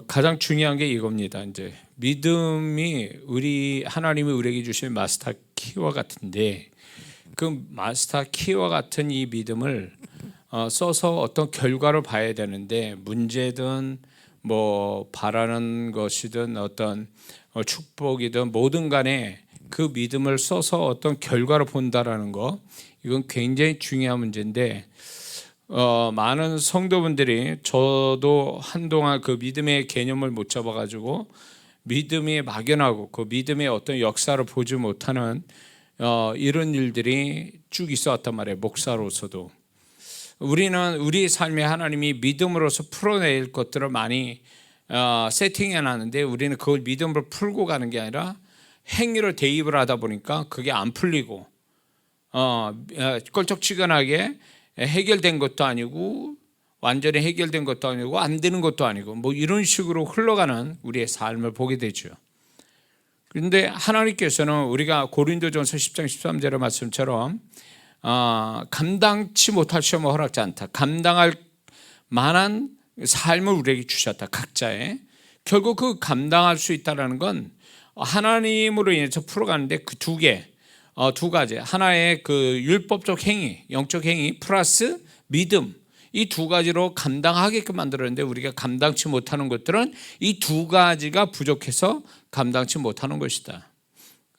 가장 중요한 게 이겁니다. 이제 믿음이 하나님이 우리에게 주신 마스터 키와 같은데, 그 마스터 키와 같은 이 믿음을 써서 어떤 결과를 봐야 되는데, 문제든 뭐 바라는 것이든 어떤 축복이든 뭐든 간에 그 믿음을 써서 어떤 결과를 본다라는 거, 이건 굉장히 중요한 문제인데, 많은 성도분들이, 저도 한동안 그 믿음의 개념을 못 잡아가지고 믿음이 막연하고 그 믿음의 어떤 역사를 보지 못하는 이런 일들이 쭉 있어왔단 말이에요. 목사로서도 우리는 우리 삶에 하나님이 믿음으로서 풀어낼 것들을 많이 세팅해 놨는데, 우리는 그걸 믿음으로 풀고 가는 게 아니라 행위로 대입을 하다 보니까 그게 안 풀리고 껄쩍지근하게 해결된 것도 아니고, 완전히 해결된 것도 아니고, 안 되는 것도 아니고, 뭐 이런 식으로 흘러가는 우리의 삶을 보게 되죠. 그런데 하나님께서는 우리가 고린도전서 10장 13절의 말씀처럼 감당치 못할 시험을 허락지 않다, 감당할 만한 삶을 우리에게 주셨다. 각자의 결국 그 감당할 수 있다는 건 하나님으로 인해서 풀어가는데 그 두 가지, 하나의 그 율법적 행위, 영적 행위 플러스 믿음, 이 두 가지로 감당하게끔 만들었는데, 우리가 감당치 못하는 것들은 이 두 가지가 부족해서 감당치 못하는 것이다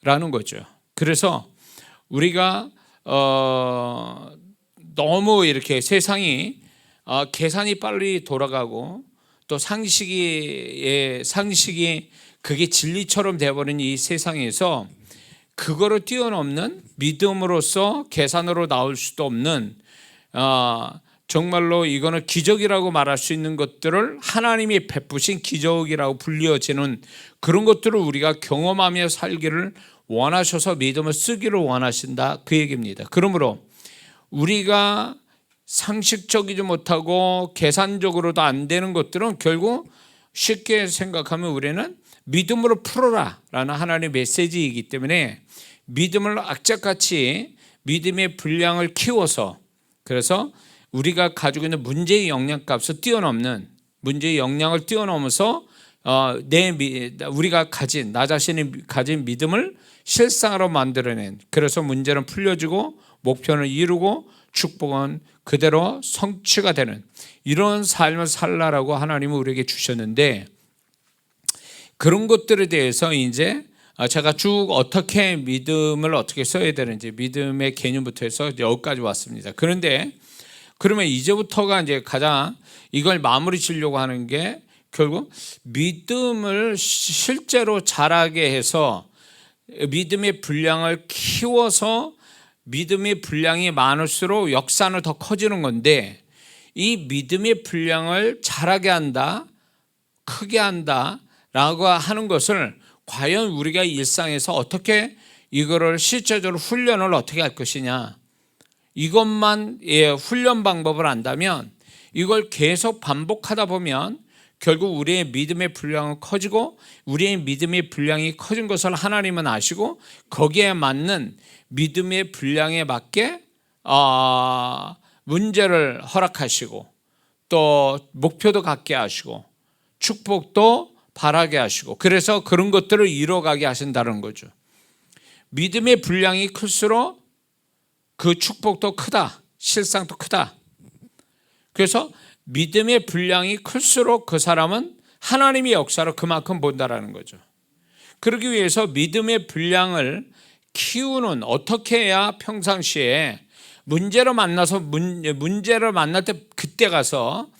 라는 거죠. 그래서 우리가 너무 이렇게 세상이 계산이 빨리 돌아가고 또 상식이 그게 진리처럼 되어버린 이 세상에서 그거를 뛰어넘는, 믿음으로써 계산으로 나올 수도 없는, 정말로 이거는 기적이라고 말할 수 있는 것들을 하나님이 베푸신 기적이라고 불리어지는 그런 것들을 우리가 경험하며 살기를 원하셔서 믿음을 쓰기를 원하신다, 그 얘기입니다. 그러므로 우리가 상식적이지 못하고 계산적으로도 안 되는 것들은 결국 쉽게 생각하면 우리는 믿음으로 풀어라 라는 하나님의 메시지이기 때문에, 믿음을 악착같이 믿음의 분량을 키워서, 그래서 우리가 가지고 있는 문제의 영향값을 뛰어넘는, 문제의 영향을 뛰어넘어서 우리가 나 자신이 가진 믿음을 실상으로 만들어낸, 그래서 문제는 풀려지고 목표는 이루고 축복은 그대로 성취가 되는 이런 삶을 살라라고 하나님은 우리에게 주셨는데, 그런 것들에 대해서 이제 제가 쭉 어떻게 믿음을 어떻게 써야 되는지, 믿음의 개념부터 해서 여기까지 왔습니다. 그런데 그러면 이제부터가 이제 가장 이걸 마무리 지려고 하는 게, 결국 믿음을 실제로 자라게 해서 믿음의 분량을 키워서 믿음의 분량이 많을수록 역사는 더 커지는 건데, 이 믿음의 분량을 자라게 한다, 크게 한다 라고 하는 것을 과연 우리가 일상에서 어떻게 이거를 실제적으로 훈련을 어떻게 할 것이냐, 이것만 훈련 방법을 안다면, 이걸 계속 반복하다 보면 결국 우리의 믿음의 분량은 커지고, 우리의 믿음의 분량이 커진 것을 하나님은 아시고 거기에 맞는 믿음의 분량에 맞게 문제를 허락하시고 또 목표도 갖게 하시고 축복도 바라게 하시고, 그래서 그런 것들을 이뤄가게 하신다는 거죠. 믿음의 분량이 클수록 그 축복도 크다, 실상도 크다. 그래서 믿음의 분량이 클수록 그 사람은 하나님의 역사를 그만큼 본다라는 거죠. 그러기 위해서 믿음의 분량을 키우는, 어떻게 해야 평상시에 문제를 만날 때 그때 가서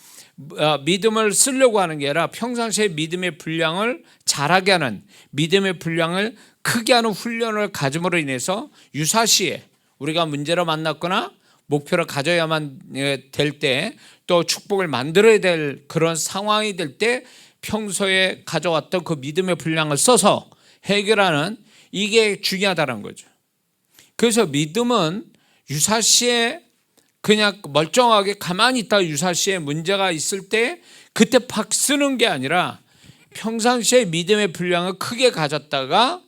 믿음을 쓰려고 하는 게 아니라 평상시에 믿음의 분량을 자라게 하는, 믿음의 분량을 크게 하는 훈련을 가짐으로 인해서 유사시에 우리가 문제를 만났거나 목표를 가져야만 될 때, 또 축복을 만들어야 될 그런 상황이 될 때 평소에 가져왔던 그 믿음의 분량을 써서 해결하는, 이게 중요하다는 거죠. 그래서 믿음은 유사시에 그냥 멀쩡하게 가만히 있다 유사시에 문제가 있을 때 그때 팍 쓰는 게 아니라, 평상시에 믿음의 분량을 크게 가졌다가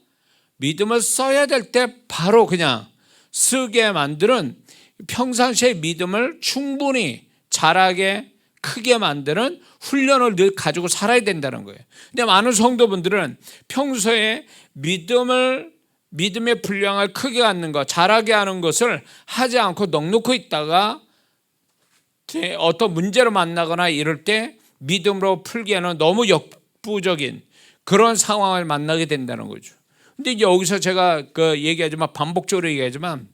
믿음을 써야 될 때 바로 그냥 쓰게 만드는, 평상시에 믿음을 충분히 자라게 크게 만드는 훈련을 늘 가지고 살아야 된다는 거예요. 근데 많은 성도분들은 평소에 믿음의 분량을 크게 갖는 것, 잘하게 하는 것을 하지 않고 넋놓고 있다가 어떤 문제를 만나거나 이럴 때 믿음으로 풀기에는 너무 역부족인 그런 상황을 만나게 된다는 거죠. 근데 이제 여기서 제가 얘기하지만 반복적으로 얘기하지만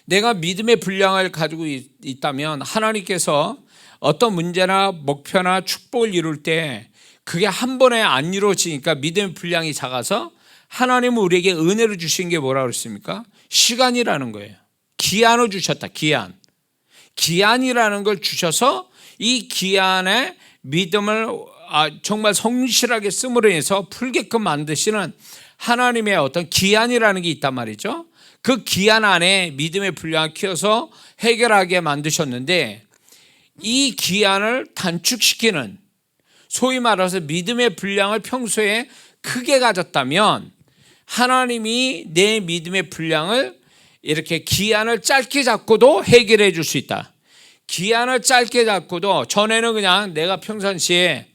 내가 믿음의 분량을 가지고 있다면 하나님께서 어떤 문제나 목표나 축복을 이룰 때 그게 한 번에 안 이루어지니까 믿음의 분량이 작아서 하나님은 우리에게 은혜를 주신 게 뭐라고 그랬습니까? 시간이라는 거예요. 기한을 주셨다. 기한이라는 걸 주셔서 이 기한에 믿음을 정말 성실하게 씀으로 인해서 풀게끔 만드시는 하나님의 어떤 기한이라는 게 있단 말이죠. 그 기한 안에 믿음의 분량을 키워서 해결하게 만드셨는데 이 기한을 단축시키는 소위 말해서 믿음의 분량을 평소에 크게 가졌다면 하나님이 내 믿음의 분량을 이렇게 기한을 짧게 잡고도 해결해 줄 수 있다. 기한을 짧게 잡고도 전에는 그냥 내가 평상시에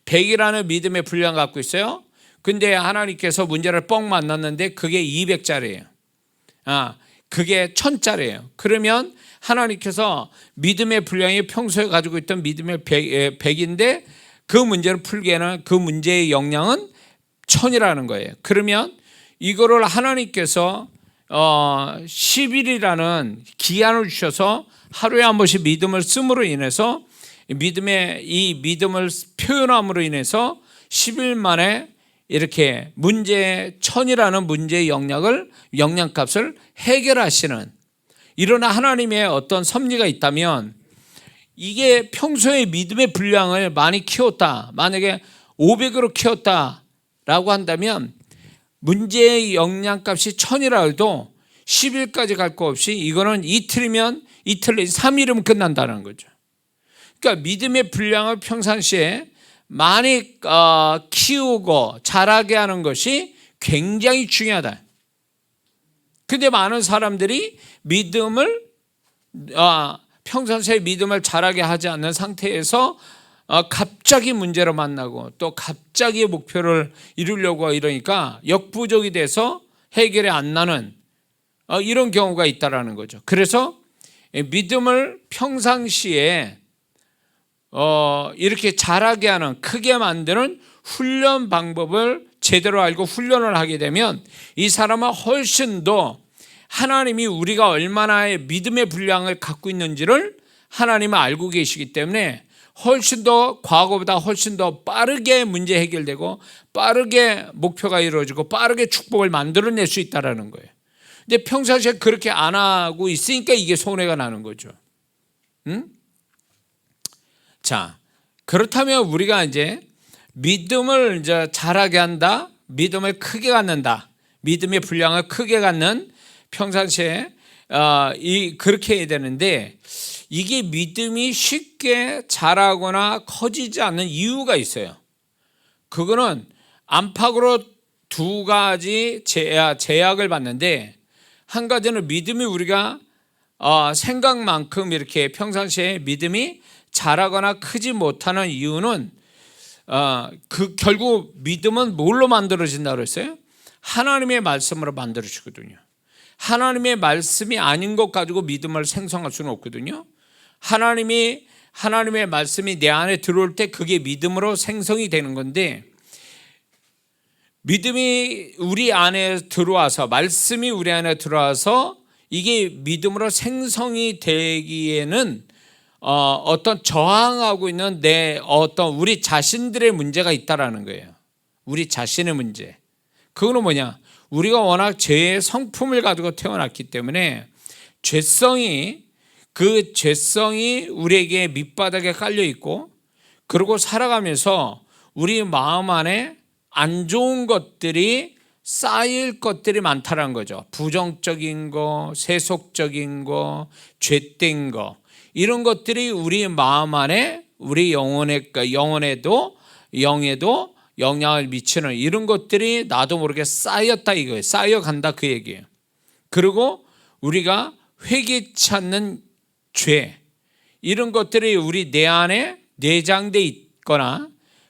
100이라는 믿음의 분량 갖고 있어요. 근데 하나님께서 문제를 뻥 만났는데 그게 200짜리예요. 그게 1000짜리예요. 그러면 하나님께서 믿음의 분량이 평소에 가지고 있던 믿음의 100인데 그 문제를 풀기에는 그 문제의 역량은 1000이라는 거예요. 그러면 이거를 하나님께서 10일이라는 기한을 주셔서 하루에 한 번씩 믿음을 씀으로 인해서 이 믿음을 표현함으로 인해서 10일 만에 이렇게 문제 1000이라는 문제의 역량값을 해결하시는 이런 하나님의 어떤 섭리가 있다면 이게 평소에 믿음의 분량을 많이 키웠다. 만약에 500으로 키웠다라고 한다면 문제의 역량값이 1000이라 해도 10일까지 갈 거 없이 이거는 이틀이면 이틀, 3일이면 끝난다는 거죠. 그러니까 믿음의 분량을 평상시에 많이 키우고 자라게 하는 것이 굉장히 중요하다. 근데 많은 사람들이 평상시에 믿음을 자라게 하지 않는 상태에서 갑자기 문제를 만나고 또 갑자기 목표를 이루려고 이러니까 역부족이 돼서 해결이 안 나는 이런 경우가 있다라는 거죠. 그래서 믿음을 평상시에 이렇게 자라게 하는 크게 만드는 훈련 방법을 제대로 알고 훈련을 하게 되면 이 사람은 훨씬 더 하나님이 우리가 얼마나 믿음의 분량을 갖고 있는지를 하나님은 알고 계시기 때문에 훨씬 더 과거보다 훨씬 더 빠르게 문제 해결되고 빠르게 목표가 이루어지고 빠르게 축복을 만들어낼 수 있다는 거예요. 근데 평상시에 그렇게 안 하고 있으니까 이게 손해가 나는 거죠. 자, 그렇다면 우리가 이제 믿음을 이제 잘하게 한다, 믿음을 크게 갖는다, 믿음의 분량을 크게 갖는 평상시에 그렇게 해야 되는데 이게 믿음이 쉽게 자라거나 커지지 않는 이유가 있어요. 그거는 안팎으로 두 가지 제약을 받는데 한 가지는 믿음이 우리가 생각만큼 이렇게 평상시에 믿음이 자라거나 크지 못하는 이유는 결국 믿음은 뭘로 만들어진다고 그랬어요? 하나님의 말씀으로 만들어지거든요. 하나님의 말씀이 아닌 것 가지고 믿음을 생성할 수는 없거든요. 하나님의 말씀이 내 안에 들어올 때 그게 믿음으로 생성이 되는 건데 믿음이 우리 안에 들어와서 말씀이 우리 안에 들어와서 이게 믿음으로 생성이 되기에는 어떤 저항하고 있는 우리 자신들의 문제가 있다라는 거예요. 우리 자신의 문제. 그거는 뭐냐? 우리가 워낙 죄의 성품을 가지고 태어났기 때문에 죄성이 우리에게 밑바닥에 깔려 있고 그리고 살아가면서 우리 마음 안에 안 좋은 것들이 쌓일 것들이 많다는 거죠. 부정적인 거, 세속적인 거, 죄된 거 이런 것들이 우리 마음 안에 우리 영에도 영향을 미치는 이런 것들이 나도 모르게 쌓였다 이거예요. 쌓여간다 그 얘기예요. 그리고 우리가 회개치 않는 죄 이런 것들이 우리 내 안에 내장돼 있거나,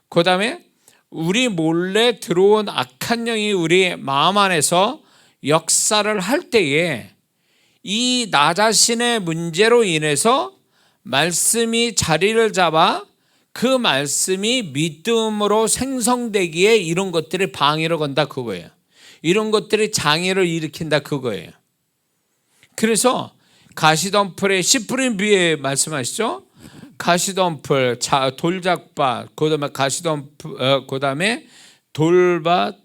그 다음에 우리 몰래 들어온 악한 영이 우리 마음 안에서 역사를 할 때에 이 나 자신의 문제로 인해서 말씀이 자리를 잡아 그 말씀이 믿음으로 생성되기에 이런 것들이 방해를 건다, 그거예요. 이런 것들이 장애를 일으킨다, 그거예요. 그래서 가시덤불에 씨 뿌린 비에 말씀하시죠. 가시덤불, 돌작밭, 그다음에 가시덤불, 그다음에 돌밭,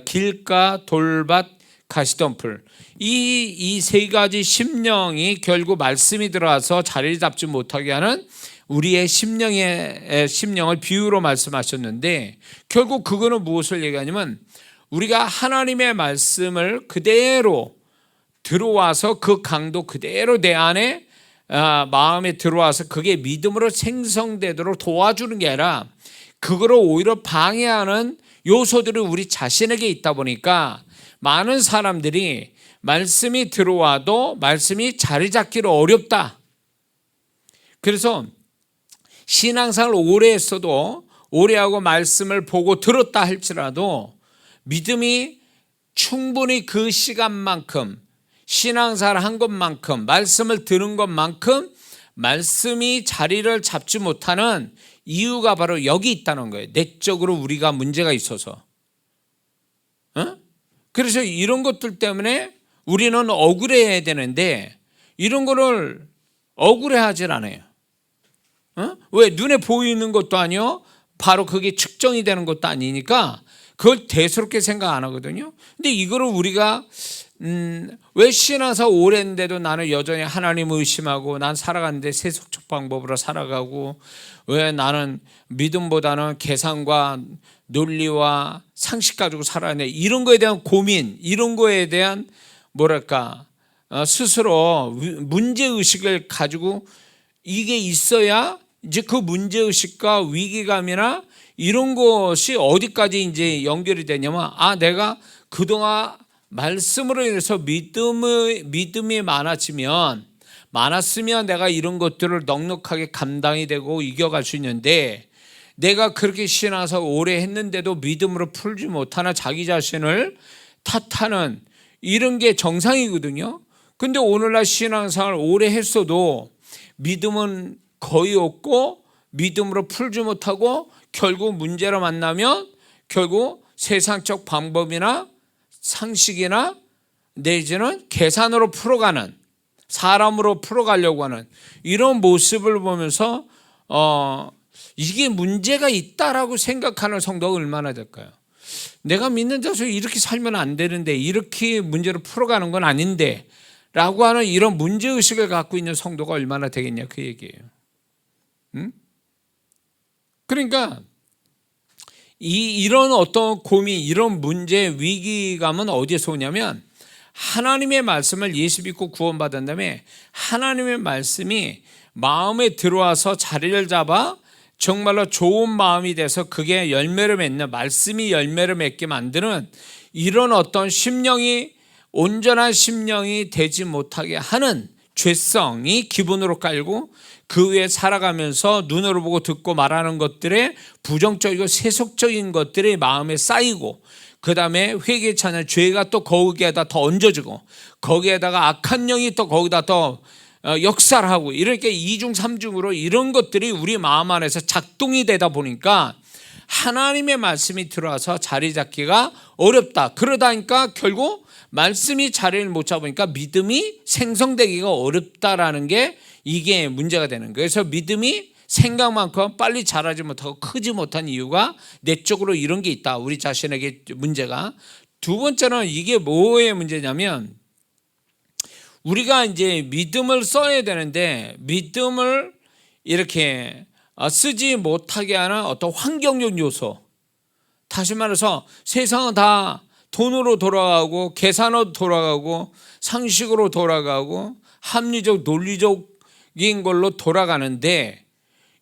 길가, 돌밭, 가시덤불. 이 세 가지 심령이 결국 말씀이 들어와서 자리를 잡지 못하게 하는 우리의 심령을 비유로 말씀하셨는데, 결국 그거는 무엇을 얘기하냐면 우리가 하나님의 말씀을 그대로 들어와서 그 강도 그대로 내 안에 마음에 들어와서 그게 믿음으로 생성되도록 도와주는 게 아니라 그거를 오히려 방해하는 요소들이 우리 자신에게 있다 보니까 많은 사람들이 말씀이 들어와도 말씀이 자리 잡기를 어렵다. 그래서 신앙생활을 오래 했어도, 오래 하고 말씀을 보고 들었다 할지라도 믿음이 충분히 그 시간만큼, 신앙생활을 한 것만큼, 말씀을 들은 것만큼 말씀이 자리를 잡지 못하는 이유가 바로 여기 있다는 거예요. 내적으로 우리가 문제가 있어서. 그래서 이런 것들 때문에 우리는 억울해야 되는데 이런 거를 억울해하질 않아요. 왜? 눈에 보이는 것도 아니요, 바로 그게 측정이 되는 것도 아니니까 그걸 대수롭게 생각 안 하거든요. 근데 이거를 우리가 왜 신앙생활 오래 했는데도 나는 여전히 하나님을 의심하고 난 살아가는데 세속적 방법으로 살아가고, 왜 나는 믿음보다는 계산과 논리와 상식 가지고 살아가는데, 이런 거에 대한 고민, 이런 거에 대한 스스로 문제의식을 가지고 이게 있어야 이제 그 문제의식과 위기감이나 이런 것이 어디까지 이제 연결이 되냐면, 내가 그동안 말씀으로 인해서 믿음이 많았으면 내가 이런 것들을 넉넉하게 감당이 되고 이겨갈 수 있는데, 내가 그렇게 신앙생활 오래 했는데도 믿음으로 풀지 못하나 자기 자신을 탓하는 이런 게 정상이거든요. 근데 오늘날 신앙생활 오래 했어도 믿음은 거의 없고 믿음으로 풀지 못하고 결국 문제로 만나면 결국 세상적 방법이나 상식이나 내지는 계산으로 풀어가는, 사람으로 풀어가려고 하는 이런 모습을 보면서 이게 문제가 있다라고 생각하는 성도가 얼마나 될까요? 내가 믿는 자서 이렇게 살면 안 되는데, 이렇게 문제를 풀어가는 건 아닌데 라고 하는 이런 문제의식을 갖고 있는 성도가 얼마나 되겠냐, 그 얘기예요. 그러니까 이런 어떤 고민, 이런 문제, 위기감은 어디에서 오냐면 하나님의 말씀을 예수 믿고 구원받은 다음에 하나님의 말씀이 마음에 들어와서 자리를 잡아 정말로 좋은 마음이 돼서 그게 열매를 맺는, 말씀이 열매를 맺게 만드는 이런 어떤 심령이, 온전한 심령이 되지 못하게 하는 죄성이 기본으로 깔고 그 위에 살아가면서 눈으로 보고 듣고 말하는 것들에 부정적이고 세속적인 것들이 마음에 쌓이고, 그 다음에 회개치 않은 죄가 또 거기에다 더 얹어지고, 거기에다가 악한 영이 또 거기다 더 역사를 하고, 이렇게 2중 3중으로 이런 것들이 우리 마음 안에서 작동이 되다 보니까 하나님의 말씀이 들어와서 자리 잡기가 어렵다. 그러다니까 결국 말씀이 자리를 못 잡으니까 믿음이 생성되기가 어렵다라는 게 이게 문제가 되는 거예요. 그래서 믿음이 생각만큼 빨리 자라지 못하고 크지 못한 이유가 내적으로 이런 게 있다, 우리 자신에게 문제가. 두 번째는 이게 뭐의 문제냐면, 우리가 이제 믿음을 써야 되는데 믿음을 이렇게 쓰지 못하게 하는 어떤 환경적 요소, 다시 말해서 세상은 다 돈으로 돌아가고 계산으로 돌아가고 상식으로 돌아가고 합리적 논리적인 걸로 돌아가는데,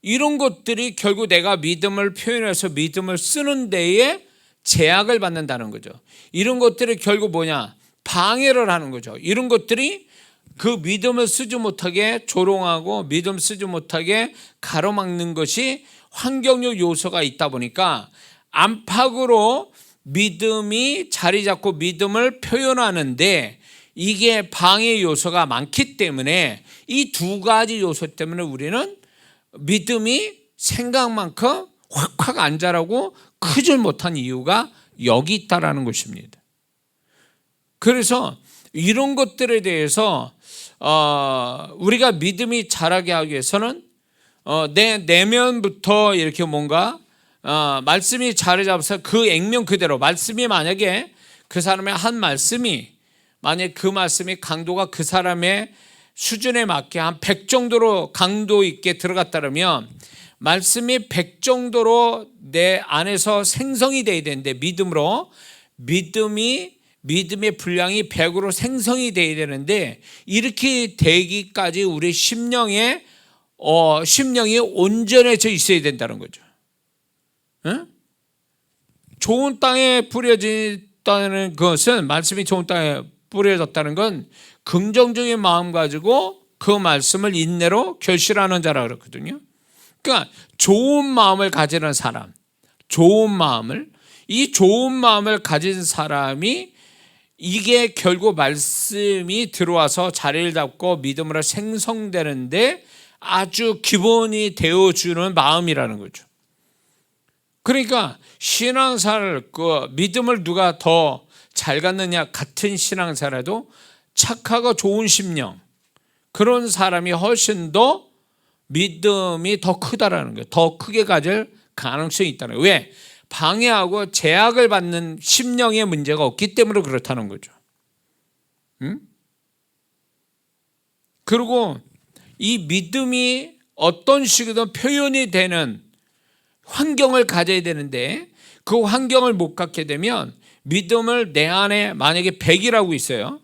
이런 것들이 결국 내가 믿음을 표현해서 믿음을 쓰는 데에 제약을 받는다는 거죠. 이런 것들이 결국 뭐냐, 방해를 하는 거죠. 이런 것들이 그 믿음을 쓰지 못하게 조롱하고 믿음 쓰지 못하게 가로막는 것이 환경적 요소가 있다 보니까 안팎으로 믿음이 자리 잡고 믿음을 표현하는데 이게 방해 요소가 많기 때문에 이 두 가지 요소 때문에 우리는 믿음이 생각만큼 확확 안 자라고 크질 못한 이유가 여기 있다라는 것입니다. 그래서 이런 것들에 대해서 우리가 믿음이 자라게 하기 위해서는 내 내면부터 이렇게 뭔가 말씀이 자리 잡아서 그 액면 그대로 말씀이 만약에 그 사람의 한 말씀이 만약 그 말씀이 강도가 그 사람의 수준에 맞게 한 100 정도로 강도 있게 들어갔다면 말씀이 100 정도로 내 안에서 생성이 돼야 되는데 믿음으로 믿음의 분량이 100으로 생성이 돼야 되는데 이렇게 되기까지 우리 심령이 온전해져 있어야 된다는 거죠. 응? 좋은 땅에 뿌려졌다는 것은 말씀이 좋은 땅에 뿌려졌다는 건 긍정적인 마음 가지고 그 말씀을 인내로 결실하는 자라 그렇거든요. 그러니까 좋은 마음을 가지는 사람, 이 좋은 마음을 가진 사람이 이게 결국 말씀이 들어와서 자리를 잡고 믿음으로 생성되는데 아주 기본이 되어주는 마음이라는 거죠. 그러니까 신앙생활, 믿음을 누가 더 잘 갖느냐, 같은 신앙생활에도 착하고 좋은 심령, 그런 사람이 훨씬 더 믿음이 더 크다라는 거예요. 더 크게 가질 가능성이 있다는 거예요. 왜? 방해하고 제약을 받는 심령의 문제가 없기 때문에 그렇다는 거죠. 그리고 이 믿음이 어떤 식으로든 표현이 되는 환경을 가져야 되는데 그 환경을 못 갖게 되면 믿음을 내 안에 만약에 100이라고 있어요.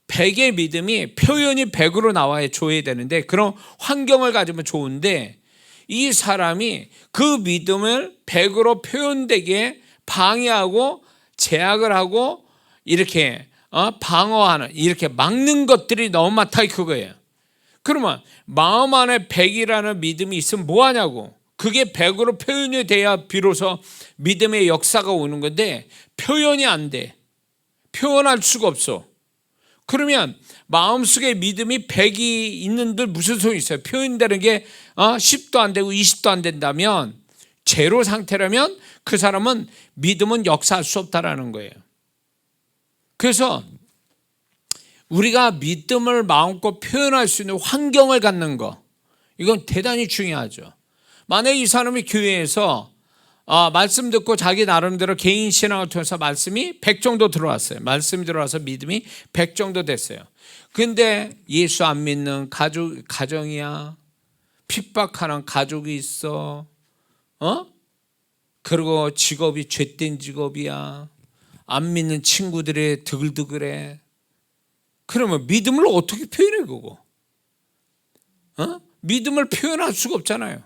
100의 믿음이 표현이 100으로 나와야 줘야 되는데 그런 환경을 가지면 좋은데 이 사람이 그 믿음을 100으로 표현되게 방해하고 제약을 하고 이렇게 방어하는, 이렇게 막는 것들이 너무 많다 그거예요. 그러면 마음 안에 100이라는 믿음이 있으면 뭐 하냐고. 그게 100으로 표현이 돼야 비로소 믿음의 역사가 오는 건데 표현이 안 돼. 표현할 수가 없어. 그러면 마음속에 믿음이 100이 있는들 무슨 소용이 있어요? 표현되는 게 10도 안 되고 20도 안 된다면 제로 상태라면 그 사람은 믿음은 역사할 수 없다라는 거예요. 그래서 우리가 믿음을 마음껏 표현할 수 있는 환경을 갖는 거, 이건 대단히 중요하죠. 만약에 이 사람이 교회에서 말씀 듣고 자기 나름대로 개인 신앙을 통해서 말씀이 100 정도 들어왔어요. 말씀이 들어와서 믿음이 100 정도 됐어요. 근데 예수 안 믿는 가정이야. 핍박하는 가족이 있어. 그리고 직업이 죄된 직업이야. 안 믿는 친구들이 드글드글해. 그러면 믿음을 어떻게 표현해 그거? 믿음을 표현할 수가 없잖아요.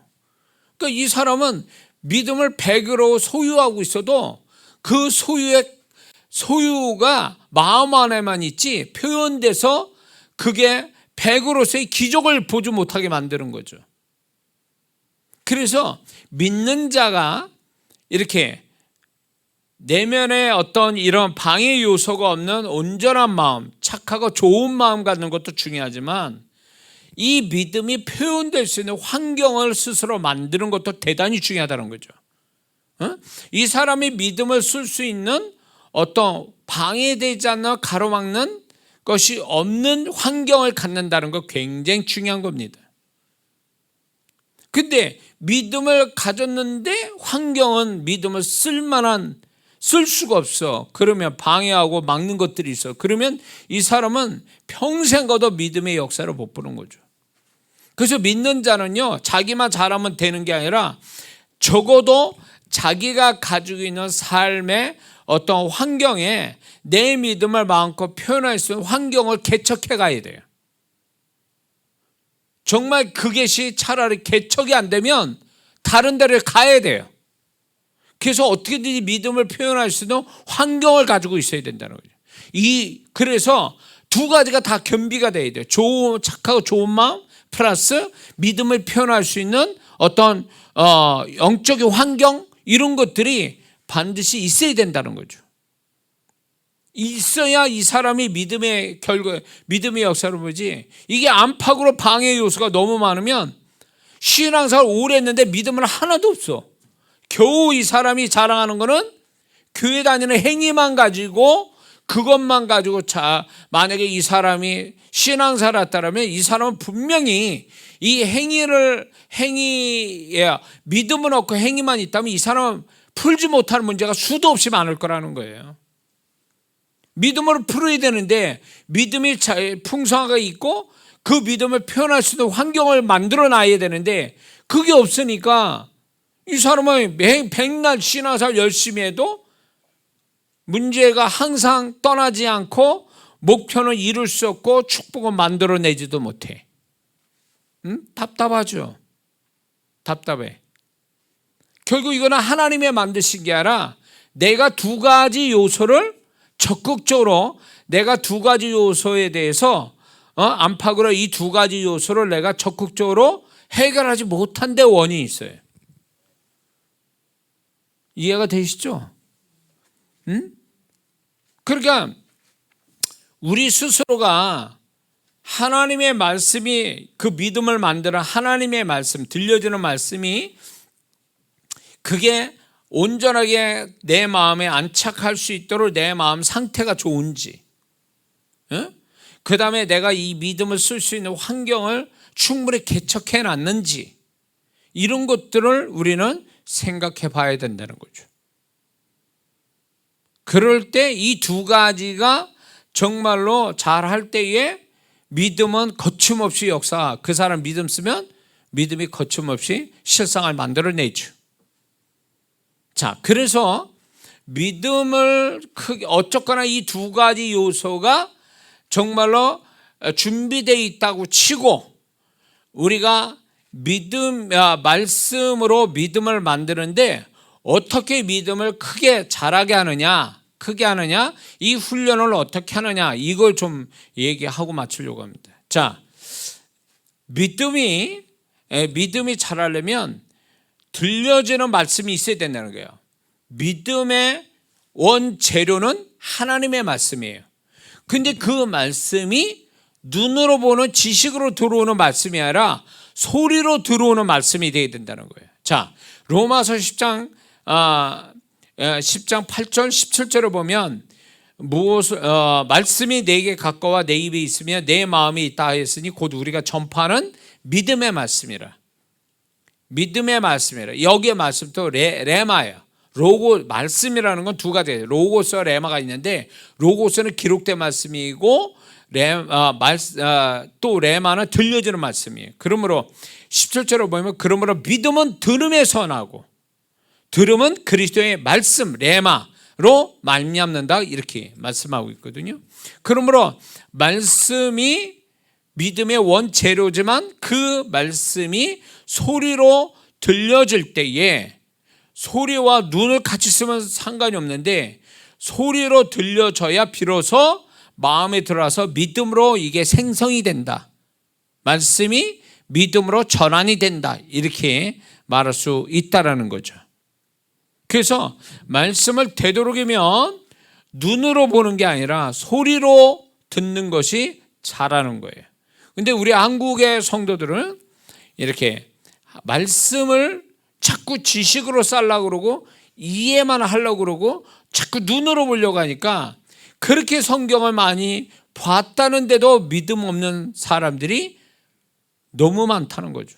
그러니까 이 사람은 믿음을 100으로 소유하고 있어도 그 소유가 마음 안에만 있지 표현돼서 그게 100으로서의 기적을 보지 못하게 만드는 거죠. 그래서 믿는 자가 이렇게 내면에 어떤 이런 방해 요소가 없는 온전한 마음, 착하고 좋은 마음 갖는 것도 중요하지만 이 믿음이 표현될 수 있는 환경을 스스로 만드는 것도 대단히 중요하다는 거죠. 이 사람이 믿음을 쓸 수 있는 어떤 방해되지 않는 가로막는 것이 없는 환경을 갖는다는 거 굉장히 중요한 겁니다. 근데 믿음을 가졌는데 환경은 믿음을 쓸 수가 없어. 그러면 방해하고 막는 것들이 있어. 그러면 이 사람은 평생 가도 믿음의 역사를 못 보는 거죠. 그래서 믿는 자는요, 자기만 잘하면 되는 게 아니라 적어도 자기가 가지고 있는 삶의 어떤 환경에 내 믿음을 마음껏 표현할 수 있는 환경을 개척해 가야 돼요. 정말 그것이 차라리 개척이 안 되면 다른 데를 가야 돼요. 그래서 어떻게든지 믿음을 표현할 수 있는 환경을 가지고 있어야 된다는 거죠. 그래서 두 가지가 다 겸비가 돼야 돼요. 착하고 좋은 마음 플러스 믿음을 표현할 수 있는 어떤 영적인 환경, 이런 것들이 반드시 있어야 된다는 거죠. 있어야 이 사람이 믿음의 역사를 보지. 이게 안팎으로 방해 요소가 너무 많으면 신앙생활 오래 했는데 믿음은 하나도 없어. 겨우 이 사람이 자랑하는 거는 교회 다니는 행위만 가지고, 그것만 가지고 만약에 이 사람이 신앙생활을 했다면 이 사람은 분명히 이 행위에 믿음은 없고 행위만 있다면 이 사람은 풀지 못하는 문제가 수도 없이 많을 거라는 거예요. 믿음으로 풀어야 되는데 믿음이 풍성하게 있고 그 믿음을 표현할 수 있는 환경을 만들어 놔야 되는데 그게 없으니까 이 사람은 백날 신앙생활 열심히 해도 문제가 항상 떠나지 않고 목표는 이룰 수 없고 축복은 만들어내지도 못해. 답답하죠. 답답해. 결국 이거는 하나님이 만드신 게 아니라 내가 두 가지 요소를 적극적으로, 내가 두 가지 요소에 대해서 안팎으로 이 두 가지 요소를 내가 적극적으로 해결하지 못한 데 원인이 있어요. 이해가 되시죠? 그러니까 우리 스스로가 하나님의 말씀이, 그 믿음을 만드는 하나님의 말씀, 들려주는 말씀이 그게 온전하게 내 마음에 안착할 수 있도록 내 마음 상태가 좋은지, 그 다음에 내가 이 믿음을 쓸 수 있는 환경을 충분히 개척해 놨는지, 이런 것들을 우리는 생각해 봐야 된다는 거죠. 그럴 때 이 두 가지가 정말로 잘할 때에 믿음은 거침없이 그 사람 믿음 쓰면 믿음이 거침없이 실상을 만들어내죠. 자, 그래서 믿음을 어쨌거나 이 두 가지 요소가 정말로 준비되어 있다고 치고 우리가 말씀으로 믿음을 만드는데 어떻게 믿음을 크게 자라게 하느냐, 이 훈련을 어떻게 하느냐, 이걸 좀 얘기하고 마치려고 합니다. 자, 믿음이 자라려면 들려지는 말씀이 있어야 된다는 거예요. 믿음의 원재료는 하나님의 말씀이에요. 근데 그 말씀이 눈으로 보는 지식으로 들어오는 말씀이 아니라 소리로 들어오는 말씀이 되어야 된다는 거예요. 자, 로마서 10장 8절 17절을 보면 말씀이 내게 가까워 내 입에 있으며 내 마음에 있다 했으니 곧 우리가 전파하는 믿음의 말씀이라. 여기에 말씀도 레마예요. 말씀이라는 건 두 가지예요. 로고스와 레마가 있는데 로고스는 기록된 말씀이고 또 레마는 들려지는 말씀이에요. 그러므로 17절을 보면 그러므로 믿음은 들음에서 나고 들음은 그리스도의 말씀 레마로 말미암는다, 이렇게 말씀하고 있거든요. 그러므로 말씀이 믿음의 원재료지만 그 말씀이 소리로 들려질 때에 소리와 눈을 같이 쓰면 상관이 없는데 소리로 들려져야 비로소 마음에 들어와서 믿음으로 이게 생성이 된다. 말씀이 믿음으로 전환이 된다. 이렇게 말할 수 있다라는 거죠. 그래서 말씀을 되도록이면 눈으로 보는 게 아니라 소리로 듣는 것이 잘하는 거예요. 근데 우리 한국의 성도들은 이렇게 말씀을 자꾸 지식으로 쌓으려고 그러고 이해만 하려고 그러고 자꾸 눈으로 보려고 하니까 그렇게 성경을 많이 봤다는데도 믿음 없는 사람들이 너무 많다는 거죠.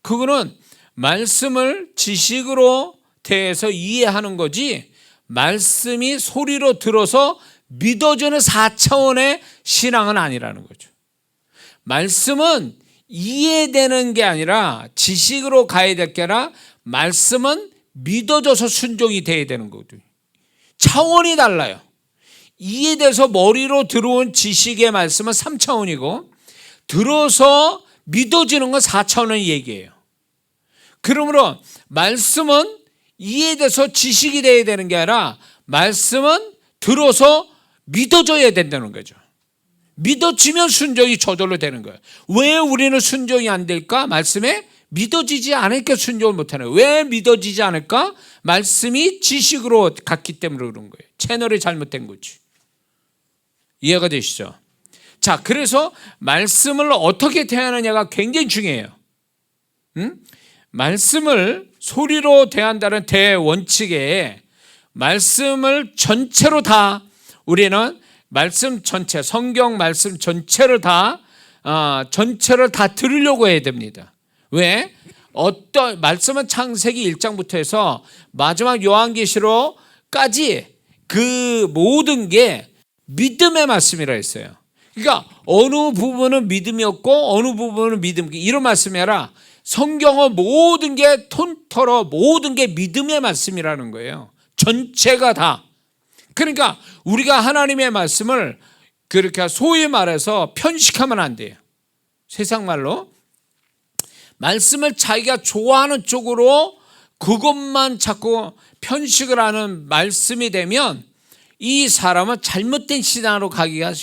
그거는 말씀을 지식으로 대해서 이해하는 거지 말씀이 소리로 들어서 믿어주는 4차원의 신앙은 아니라는 거죠. 말씀은 이해되는 게 아니라 지식으로 가야 될 게 아니라 말씀은 믿어져서 순종이 돼야 되는 거거든요. 차원이 달라요. 이해돼서 머리로 들어온 지식의 말씀은 3차원이고 들어서 믿어지는 건 4차원의 얘기예요. 그러므로 말씀은 이해돼서 지식이 돼야 되는 게 아니라 말씀은 들어서 믿어져야 된다는 거죠. 믿어지면 순종이 저절로 되는 거예요. 왜 우리는 순종이 안 될까? 말씀에 믿어지지 않으니까 순종을 못하는 거예요. 왜 믿어지지 않을까? 말씀이 지식으로 갔기 때문에 그런 거예요. 채널이 잘못된 거지. 이해가 되시죠? 자, 그래서 말씀을 어떻게 대하느냐가 굉장히 중요해요. 말씀을 소리로 대한다는 대원칙에 말씀을 전체로 다 우리는 말씀 전체, 성경 말씀 전체를 다 들으려고 해야 됩니다. 왜? 어떤 말씀은 창세기 1장부터 해서 마지막 요한계시록까지 그 모든 게 믿음의 말씀이라 했어요. 그러니까 어느 부분은 믿음이었고 어느 부분은 믿음, 이런 말씀이 아니라 성경은 모든 게 통틀어 모든 게 믿음의 말씀이라는 거예요. 전체가 다. 그러니까 우리가 하나님의 말씀을 그렇게 소위 말해서 편식하면 안 돼요. 세상 말로 말씀을 자기가 좋아하는 쪽으로 그것만 자꾸 편식을 하는 말씀이 되면 이 사람은 잘못된 신앙으로 가기가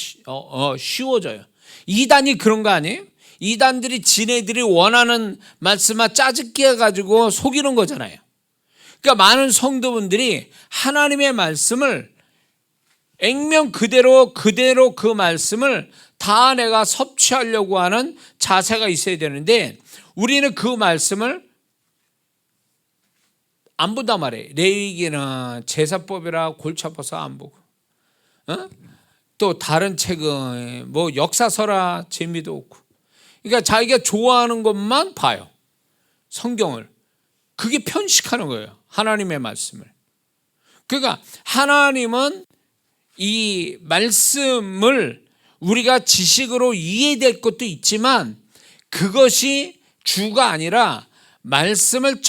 쉬워져요. 이단이 그런 거 아니에요? 이단들이 지네들이 원하는 말씀만 짜증게 해가지고 속이는 거잖아요. 그러니까 많은 성도분들이 하나님의 말씀을 액면 그대로 그 말씀을 다 내가 섭취하려고 하는 자세가 있어야 되는데 우리는 그 말씀을 안 본단 말이에요. 레위기나 제사법이라 골치 아파서 안 보고, 또 다른 책은 뭐 역사서라 재미도 없고, 그러니까 자기가 좋아하는 것만 봐요. 성경을. 그게 편식하는 거예요. 하나님의 말씀을. 그러니까 하나님은 이 말씀을 우리가 지식으로 이해될 것도 있지만 그것이 주가 아니라 말씀을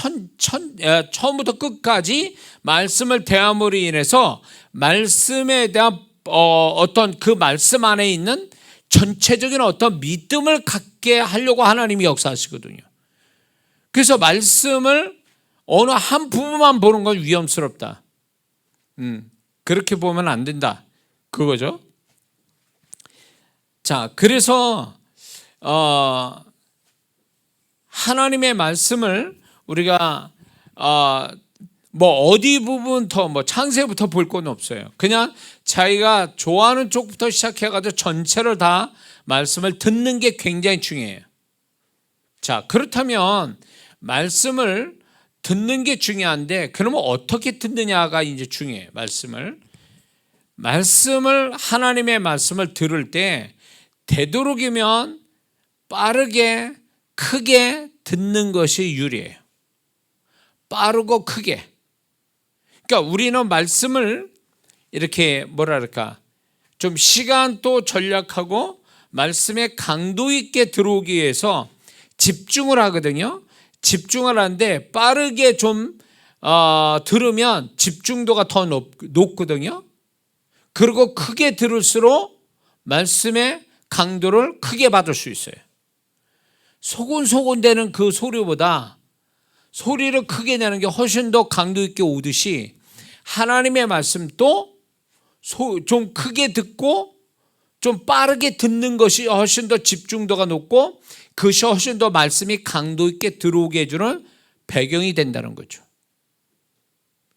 처음부터 끝까지 말씀을 대함으로 인해서 말씀에 대한 어떤 그 말씀 안에 있는 전체적인 어떤 믿음을 갖게 하려고 하나님이 역사하시거든요. 그래서 말씀을 어느 한 부분만 보는 건 위험스럽다. 그렇게 보면 안 된다. 그거죠. 자, 그래서 하나님의 말씀을 우리가 뭐 어디 부분부터 뭐 창세부터 볼 건 없어요. 그냥 자기가 좋아하는 쪽부터 시작해가지고 전체를 다 말씀을 듣는 게 굉장히 중요해요. 자, 그렇다면 말씀을 듣는 게 중요한데 그러면 어떻게 듣느냐가 이제 중요해요. 말씀을 하나님의 말씀을 들을 때 되도록이면 빠르게 크게 듣는 것이 유리해요. 빠르고 크게. 그러니까 우리는 말씀을 이렇게 좀 시간도 전략하고 말씀에 강도 있게 들어오기 위해서 집중을 하거든요. 집중을 하는데 빠르게 좀 들으면 집중도가 더 높거든요. 그리고 크게 들을수록 말씀의 강도를 크게 받을 수 있어요. 소곤소곤 되는 그 소리보다 소리를 크게 내는 게 훨씬 더 강도 있게 오듯이 하나님의 말씀도 좀 크게 듣고 좀 빠르게 듣는 것이 훨씬 더 집중도가 높고 그것이 훨씬 더 말씀이 강도 있게 들어오게 해주는 배경이 된다는 거죠.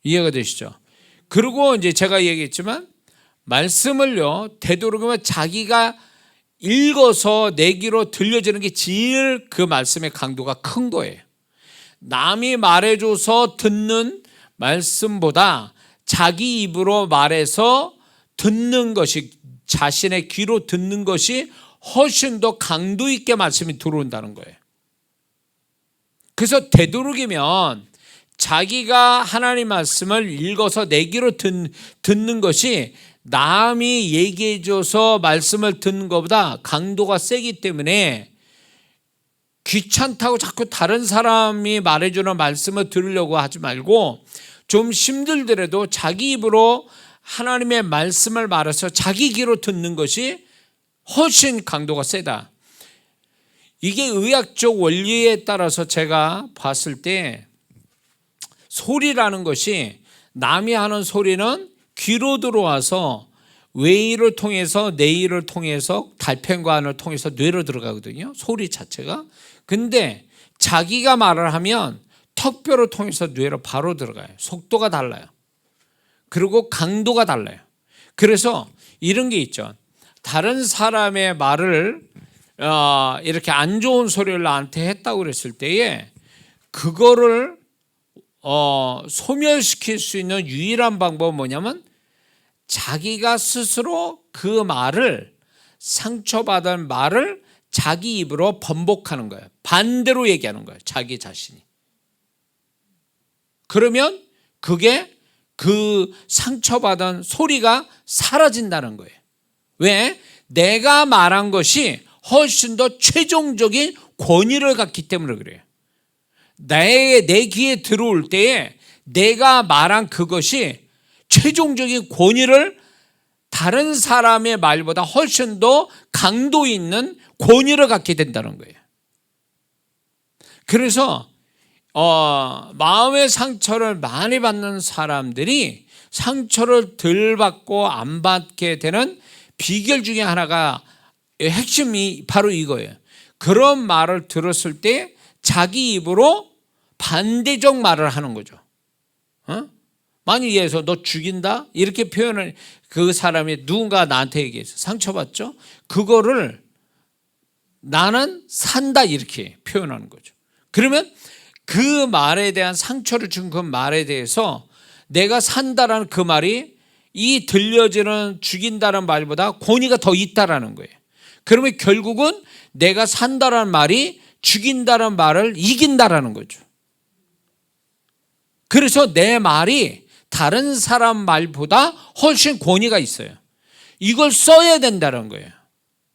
이해가 되시죠? 그리고 이제 제가 얘기했지만 말씀을요, 되도록이면 자기가 읽어서 내기로 들려지는 게 제일 그 말씀의 강도가 큰 거예요. 남이 말해줘서 듣는 말씀보다 자기 입으로 말해서 듣는 것이, 자신의 귀로 듣는 것이 훨씬 더 강도 있게 말씀이 들어온다는 거예요. 그래서 되도록이면 자기가 하나님 말씀을 읽어서 내기로 듣는 것이 남이 얘기해줘서 말씀을 듣는 것보다 강도가 세기 때문에 귀찮다고 자꾸 다른 사람이 말해주는 말씀을 들으려고 하지 말고 좀 힘들더라도 자기 입으로 하나님의 말씀을 말해서 자기 귀로 듣는 것이 훨씬 강도가 세다. 이게 의학적 원리에 따라서 제가 봤을 때 소리라는 것이 남이 하는 소리는 귀로 들어와서 외의를 통해서 뇌를 통해서 달팽관을 통해서 뇌로 들어가거든요. 소리 자체가. 근데 자기가 말을 하면 턱뼈를 통해서 뇌로 바로 들어가요. 속도가 달라요. 그리고 강도가 달라요. 그래서 이런 게 있죠. 다른 사람의 말을 이렇게 안 좋은 소리를 나한테 했다고 그랬을 때에 그거를 소멸시킬 수 있는 유일한 방법은 뭐냐면 자기가 스스로 그 말을, 상처받은 말을 자기 입으로 번복하는 거예요. 반대로 얘기하는 거예요. 자기 자신이. 그러면 그게 그 상처받은 소리가 사라진다는 거예요. 왜? 내가 말한 것이 훨씬 더 최종적인 권위를 갖기 때문에 그래요. 내 귀에 들어올 때에 내가 말한 그것이 최종적인 권위를, 다른 사람의 말보다 훨씬 더 강도 있는 권위를 갖게 된다는 거예요. 그래서 마음의 상처를 많이 받는 사람들이 상처를 덜 받고 안 받게 되는 비결 중에 하나가, 핵심이 바로 이거예요. 그런 말을 들었을 때 자기 입으로 반대적 말을 하는 거죠. 만약에 너 죽인다? 이렇게 표현을, 그 사람이 누군가 나한테 얘기해서 상처받죠? 그거를 나는 산다 이렇게 표현하는 거죠. 그러면 그 말에 대한 상처를 준 그 말에 대해서 내가 산다라는 그 말이 이 들려지는 죽인다는 말보다 권위가 더 있다라는 거예요. 그러면 결국은 내가 산다라는 말이 죽인다는 말을 이긴다라는 거죠. 그래서 내 말이 다른 사람 말보다 훨씬 권위가 있어요. 이걸 써야 된다는 거예요,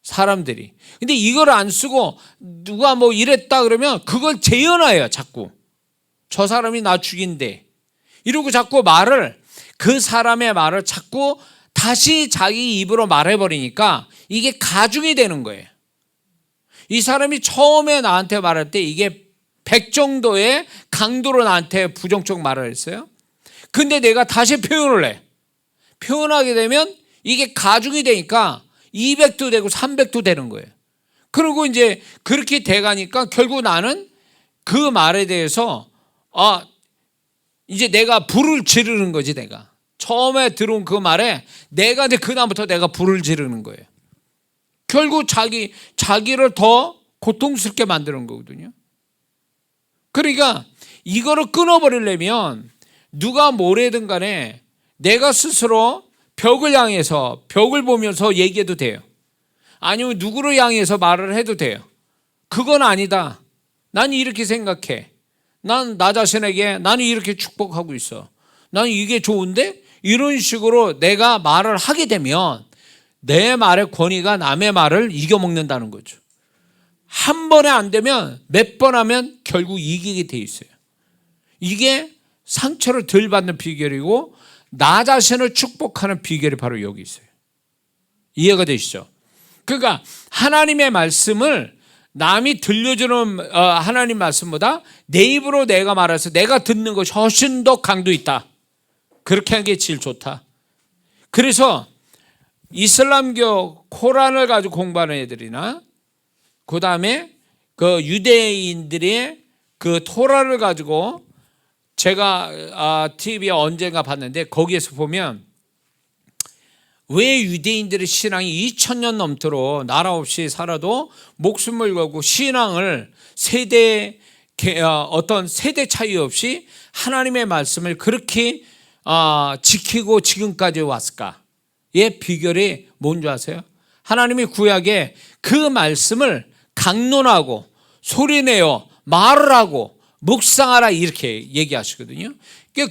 사람들이. 근데 이걸 안 쓰고 누가 뭐 이랬다 그러면 그걸 재현해요. 자꾸 저 사람이 나 죽인대 이러고 자꾸 말을, 그 사람의 말을 자꾸 다시 자기 입으로 말해버리니까 이게 가중이 되는 거예요. 이 사람이 처음에 나한테 말할 때 이게 100 정도의 강도로 나한테 부정적 말을 했어요. 근데 내가 다시 표현을 해. 표현하게 되면 이게 가중이 되니까 200도 되고 300도 되는 거예요. 그리고 이제 그렇게 돼가니까 결국 나는 그 말에 대해서 이제 내가 불을 지르는 거지. 내가 처음에 들어온 그 말에 내가 이제 그다음부터 내가 불을 지르는 거예요. 결국 자기를 더 고통스럽게 만드는 거거든요. 그러니까 이거를 끊어버리려면 누가 뭐래든 간에 내가 스스로 벽을 향해서, 벽을 보면서 얘기해도 돼요. 아니면 누구를 향해서 말을 해도 돼요. 그건 아니다. 난 이렇게 생각해. 난 나 자신에게 나는 이렇게 축복하고 있어. 나는 이게 좋은데? 이런 식으로 내가 말을 하게 되면 내 말의 권위가 남의 말을 이겨먹는다는 거죠. 한 번에 안 되면 몇 번 하면 결국 이기게 돼 있어요. 이게 상처를 덜 받는 비결이고 나 자신을 축복하는 비결이 바로 여기 있어요. 이해가 되시죠? 그러니까 하나님의 말씀을 남이 들려주는 하나님 말씀보다 내 입으로 내가 말해서 내가 듣는 것이 훨씬 더 강도 있다. 그렇게 하는 게 제일 좋다. 그래서 이슬람교 코란을 가지고 공부하는 애들이나 그 다음에 그 유대인들의 그 토라를 가지고, 제가 TV에 언젠가 봤는데 거기에서 보면 왜 유대인들의 신앙이 2000년 넘도록 나라 없이 살아도 목숨을 걸고 신앙을 어떤 세대 차이 없이 하나님의 말씀을 그렇게 지키고 지금까지 왔을까의 비결이 뭔지 아세요? 하나님이 구약에 그 말씀을 강론하고 소리내어 말을 하고 묵상하라 이렇게 얘기하시거든요.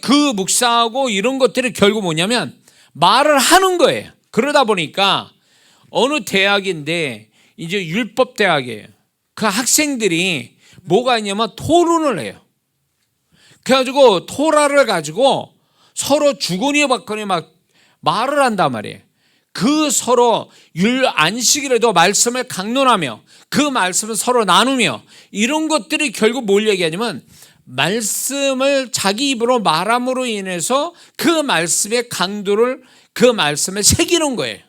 그 묵상하고 이런 것들이 결국 뭐냐면 말을 하는 거예요. 그러다 보니까 어느 대학인데 이제 율법대학이에요. 그 학생들이 뭐가 있냐면 토론을 해요. 그래가지고 토라를 가지고 서로 주거니 받거니 막 말을 한단 말이에요. 그 서로 안식일에도 말씀을 강론하며 그 말씀을 서로 나누며 이런 것들이 결국 뭘 얘기하냐면 말씀을 자기 입으로 말함으로 인해서 그 말씀의 강도를 그 말씀에 새기는 거예요.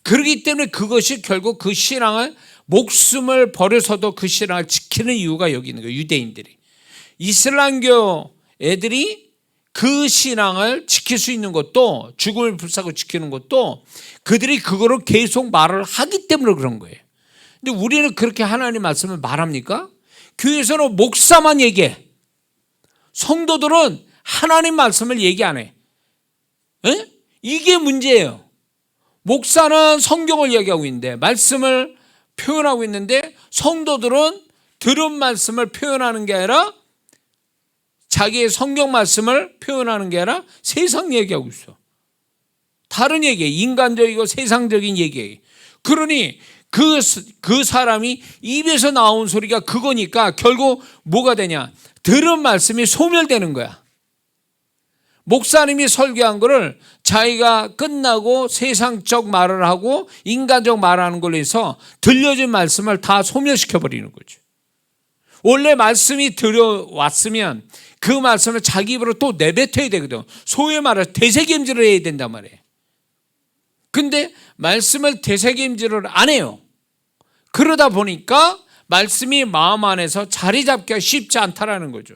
그렇기 때문에 그것이 결국 그 신앙을 목숨을 버려서도 그 신앙을 지키는 이유가 여기 있는 거예요. 유대인들이. 이슬람교 애들이 그 신앙을 지킬 수 있는 것도, 죽음을 불사고 지키는 것도 그들이 그거를 계속 말을 하기 때문에 그런 거예요. 근데 우리는 그렇게 하나님 말씀을 말합니까? 교회에서는 목사만 얘기해. 성도들은 하나님 말씀을 얘기 안 해. 에? 이게 문제예요. 목사는 성경을 얘기하고 있는데, 말씀을 표현하고 있는데, 성도들은 들은 말씀을 표현하는 게 아니라 자기의 성경 말씀을 표현하는 게 아니라 세상 얘기하고 있어. 다른 얘기, 인간적이고 세상적인 얘기. 그러니 그 사람이 입에서 나온 소리가 그거니까 결국 뭐가 되냐? 들은 말씀이 소멸되는 거야. 목사님이 설교한 거를 자기가 끝나고 세상적 말을 하고 인간적 말하는 걸로 해서 들려진 말씀을 다 소멸시켜버리는 거죠. 원래 말씀이 들어왔으면 그 말씀을 자기 입으로 또 내뱉어야 되거든. 소위 말해서 되새김질을 해야 된단 말이에요. 근데 말씀을 되새김질을 안 해요. 그러다 보니까 말씀이 마음 안에서 자리 잡기가 쉽지 않다라는 거죠.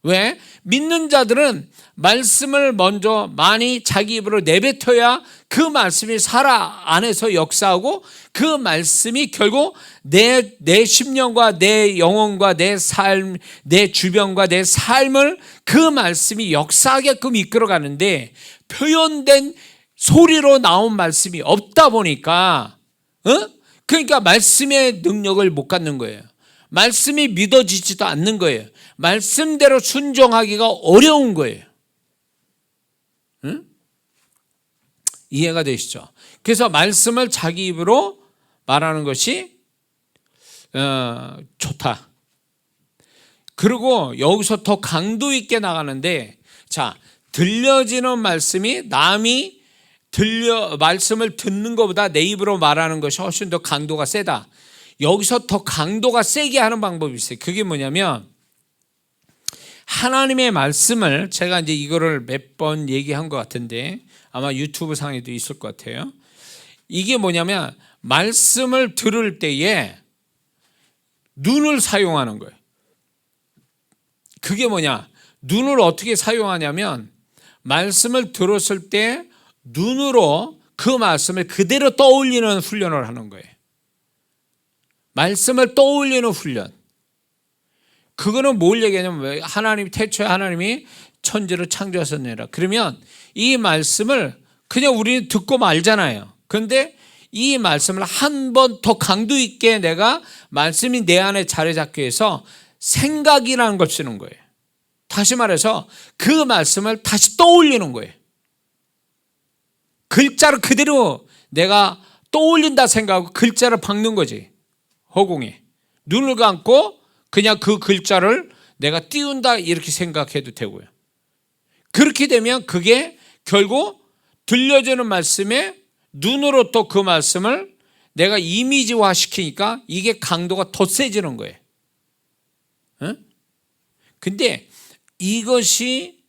왜? 믿는 자들은 말씀을 먼저 많이 자기 입으로 내뱉어야 그 말씀이 살아 안에서 역사하고 그 말씀이 결국 내 심령과 내 영혼과 내 삶, 내 주변과 내 삶을 그 말씀이 역사하게끔 이끌어가는데, 표현된 소리로 나온 말씀이 없다 보니까 그러니까 말씀의 능력을 못 갖는 거예요. 말씀이 믿어지지도 않는 거예요. 말씀대로 순종하기가 어려운 거예요. 응? 이해가 되시죠? 그래서 말씀을 자기 입으로 말하는 것이 좋다. 그리고 여기서 더 강도 있게 나가는데, 자, 들려지는 말씀이 남이 말씀을 듣는 것보다 내 입으로 말하는 것이 훨씬 더 강도가 세다. 여기서 더 강도가 세게 하는 방법이 있어요. 그게 뭐냐면, 하나님의 말씀을, 제가 이제 이거를 몇 번 얘기한 것 같은데 아마 유튜브 상에도 있을 것 같아요. 이게 뭐냐면, 말씀을 들을 때에 눈을 사용하는 거예요. 그게 뭐냐? 눈을 어떻게 사용하냐면, 말씀을 들었을 때 눈으로 그 말씀을 그대로 떠올리는 훈련을 하는 거예요. 말씀을 떠올리는 훈련. 그거는 뭘 얘기하냐면, 태초에 하나님이 천지를 창조하셨느니라. 그러면 이 말씀을 그냥 우리는 듣고 말잖아요. 그런데 이 말씀을 한 번 더 강도 있게 내가 말씀이 내 안에 자리 잡기 위해서 생각이라는 걸 쓰는 거예요. 다시 말해서 그 말씀을 다시 떠올리는 거예요. 글자를 그대로 내가 떠올린다 생각하고 글자를 박는 거지. 허공에 눈을 감고 그냥 그 글자를 내가 띄운다 이렇게 생각해도 되고요. 그렇게 되면 그게 결국 들려지는 말씀에 눈으로 또 그 말씀을 내가 이미지화 시키니까 이게 강도가 더 세지는 거예요. 근데 이것이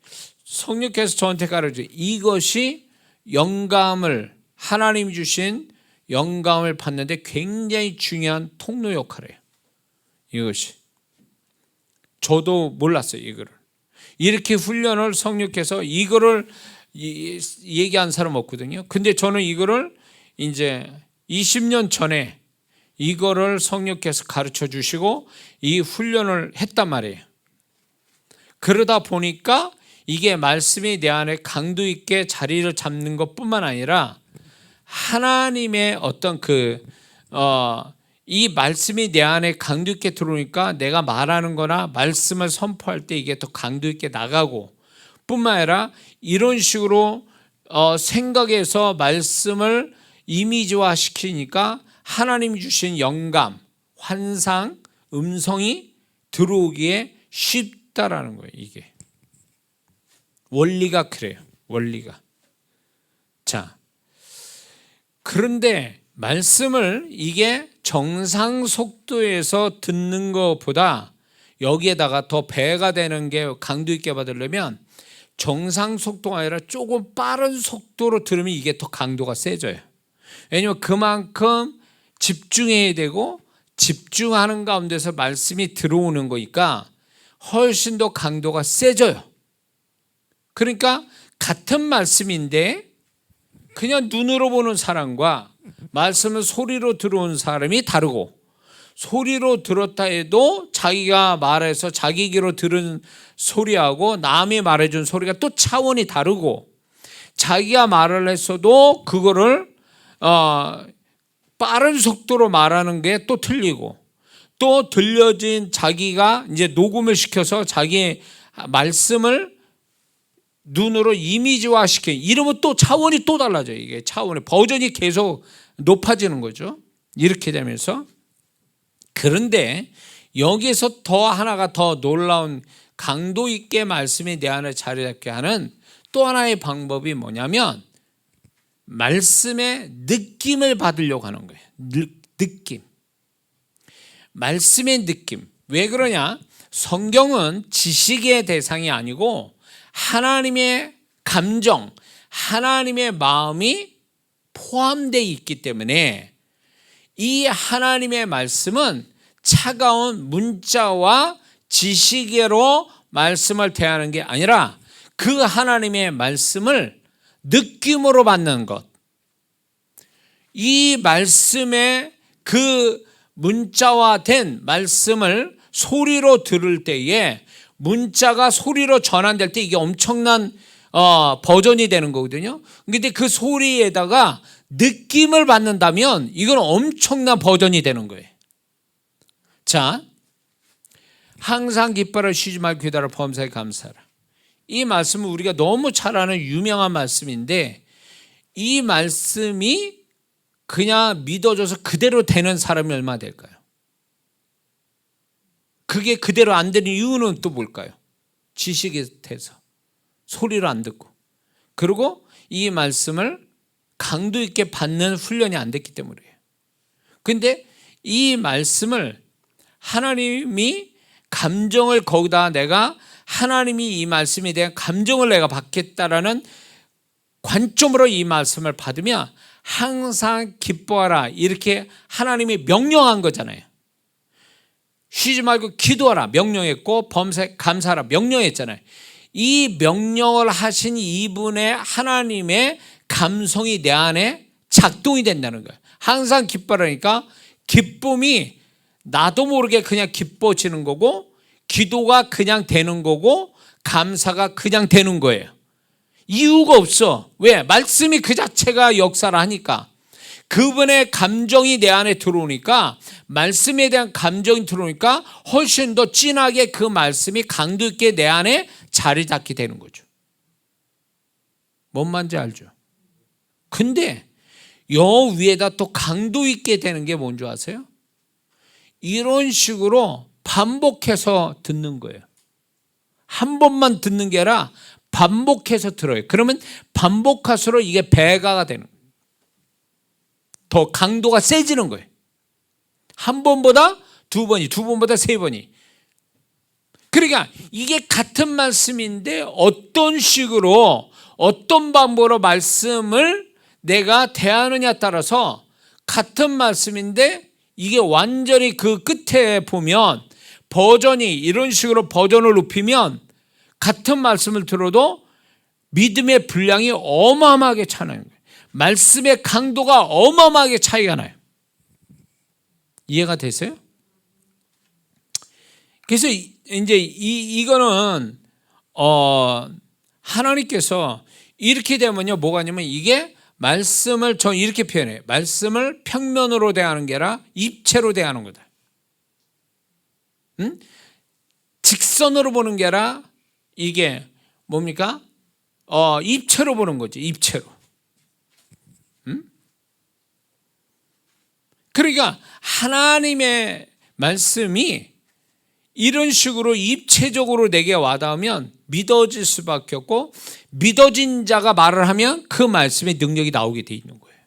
성령께서 저한테 가르쳐요. 이것이 영감을, 하나님이 주신 영감을 받는데 굉장히 중요한 통로 역할을 해요. 이것이. 저도 몰랐어요, 이거를. 이렇게 훈련을 성령께서 이거를 얘기한 사람 없거든요. 근데 저는 이거를 이제 20년 전에 이거를 성령께서 가르쳐 주시고 이 훈련을 했단 말이에요. 그러다 보니까 이게 말씀이 내 안에 강도 있게 자리를 잡는 것뿐만 아니라 하나님의 어떤 이 말씀이 내 안에 강도 있게 들어오니까 내가 말하는 거나 말씀을 선포할 때 이게 더 강도 있게 나가고, 뿐만 아니라 이런 식으로 생각해서 말씀을 이미지화 시키니까 하나님이 주신 영감, 환상, 음성이 들어오기에 쉽다라는 거예요. 이게 원리가 그래요. 원리가. 자, 그런데 말씀을 이게 정상 속도에서 듣는 것보다 여기에다가 더 배가 되는 게 강도 있게 받으려면 정상 속도가 아니라 조금 빠른 속도로 들으면 이게 더 강도가 세져요. 왜냐하면 그만큼 집중해야 되고 집중하는 가운데서 말씀이 들어오는 거니까 훨씬 더 강도가 세져요. 그러니까 같은 말씀인데 그냥 눈으로 보는 사람과 말씀을 소리로 들어온 사람이 다르고, 소리로 들었다 해도 자기가 말해서 자기 귀로 들은 소리하고 남이 말해준 소리가 또 차원이 다르고, 자기가 말을 했어도 그거를 빠른 속도로 말하는 게 또 틀리고, 또 들려진 자기가 이제 녹음을 시켜서 자기의 말씀을 눈으로 이미지화 시켜 이러면 또 차원이 또 달라져요. 이게 차원의 버전이 계속 높아지는 거죠. 이렇게 되면서. 그런데 여기에서 더 하나가 더 놀라운 강도 있게 말씀이 내 안에 자리 잡게 하는 또 하나의 방법이 뭐냐면 말씀의 느낌을 받으려고 하는 거예요. 느낌. 말씀의 느낌. 왜 그러냐? 성경은 지식의 대상이 아니고 하나님의 감정, 하나님의 마음이 포함되어 있기 때문에 이 하나님의 말씀은 차가운 문자와 지식으로 말씀을 대하는 게 아니라 그 하나님의 말씀을 느낌으로 받는 것. 이 말씀의 그 문자화된 말씀을 소리로 들을 때에 문자가 소리로 전환될 때 이게 엄청난 버전이 되는 거거든요. 근데 그 소리에다가 느낌을 받는다면 이건 엄청난 버전이 되는 거예요. 자, 항상 기뻐라 쉬지 말고 기도하라 범사에 감사하라. 이 말씀은 우리가 너무 잘 아는 유명한 말씀인데 이 말씀이 그냥 믿어져서 그대로 되는 사람이 얼마나 될까요? 그게 그대로 안 되는 이유는 또 뭘까요? 지식이 돼서 소리를 안 듣고, 그리고 이 말씀을 강도 있게 받는 훈련이 안 됐기 때문이에요. 근데 이 말씀을 하나님이 감정을 거기다 내가 하나님이 이 말씀에 대한 감정을 내가 받겠다라는 관점으로 이 말씀을 받으면 항상 기뻐하라 이렇게 하나님이 명령한 거잖아요. 쉬지 말고 기도하라 명령했고 범사에 감사하라 명령했잖아요. 이 명령을 하신 이분의 하나님의 감성이 내 안에 작동이 된다는 거예요. 항상 기뻐하라니까 기쁨이 나도 모르게 그냥 기뻐지는 거고, 기도가 그냥 되는 거고, 감사가 그냥 되는 거예요. 이유가 없어. 왜? 말씀이 그 자체가 역사를 하니까. 그분의 감정이 내 안에 들어오니까, 말씀에 대한 감정이 들어오니까 훨씬 더 진하게 그 말씀이 강도 있게 내 안에 자리 잡게 되는 거죠. 뭔 말인지 알죠? 근데 여 위에다 또 강도 있게 되는 게 뭔지 아세요? 이런 식으로 반복해서 듣는 거예요. 한 번만 듣는 게 아니라 반복해서 들어요. 그러면 반복할수록 이게 배가가 되는 거예요. 더 강도가 세지는 거예요. 한 번보다 두 번이, 두 번보다 세 번이. 그러니까 이게 같은 말씀인데 어떤 식으로 어떤 방법으로 말씀을 내가 대하느냐에 따라서 같은 말씀인데 이게 완전히 그 끝에 보면 버전이 이런 식으로 버전을 높이면 같은 말씀을 들어도 믿음의 분량이 어마어마하게 차나요. 말씀의 강도가 어마어마하게 차이가 나요. 이해가 되세요? 그래서 이제 이거는 하나님께서 이렇게 되면요 뭐가 있냐면 이게 말씀을 저 이렇게 표현해요. 말씀을 평면으로 대하는 게 아니라 입체로 대하는 거다. 직선으로 보는 게 아니라 이게 뭡니까? 입체로 보는 거지. 입체로. 그러니까 하나님의 말씀이 이런 식으로 입체적으로 내게 와닿으면 믿어질 수밖에 없고, 믿어진 자가 말을 하면 그 말씀의 능력이 나오게 돼 있는 거예요.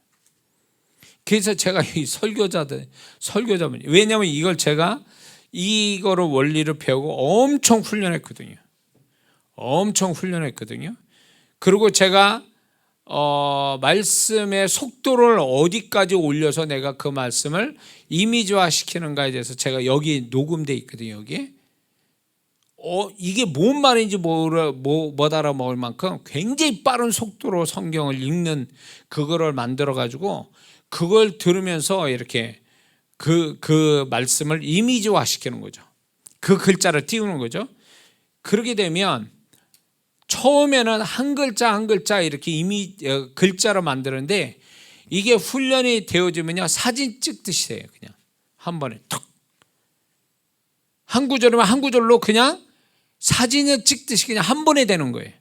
그래서 제가 이 설교자분, 왜냐하면 이걸 제가 이거를 원리를 배우고 엄청 훈련했거든요. 엄청 훈련했거든요. 그리고 제가 말씀의 속도를 어디까지 올려서 내가 그 말씀을 이미지화 시키는가에 대해서 제가 여기 녹음돼 있거든요. 여기 이게 뭔 말인지 못 알아먹을 만큼 굉장히 빠른 속도로 성경을 읽는 그거를 만들어 가지고 그걸 들으면서 이렇게 그 말씀을 이미지화 시키는 거죠. 그 글자를 띄우는 거죠. 그렇게 되면 처음에는 한 글자 한 글자 이렇게 글자로 만드는데 이게 훈련이 되어지면요, 사진 찍듯이 돼요. 그냥 한 번에 툭 한 구절이면 한 구절로 그냥 사진을 찍듯이 그냥 한 번에 되는 거예요.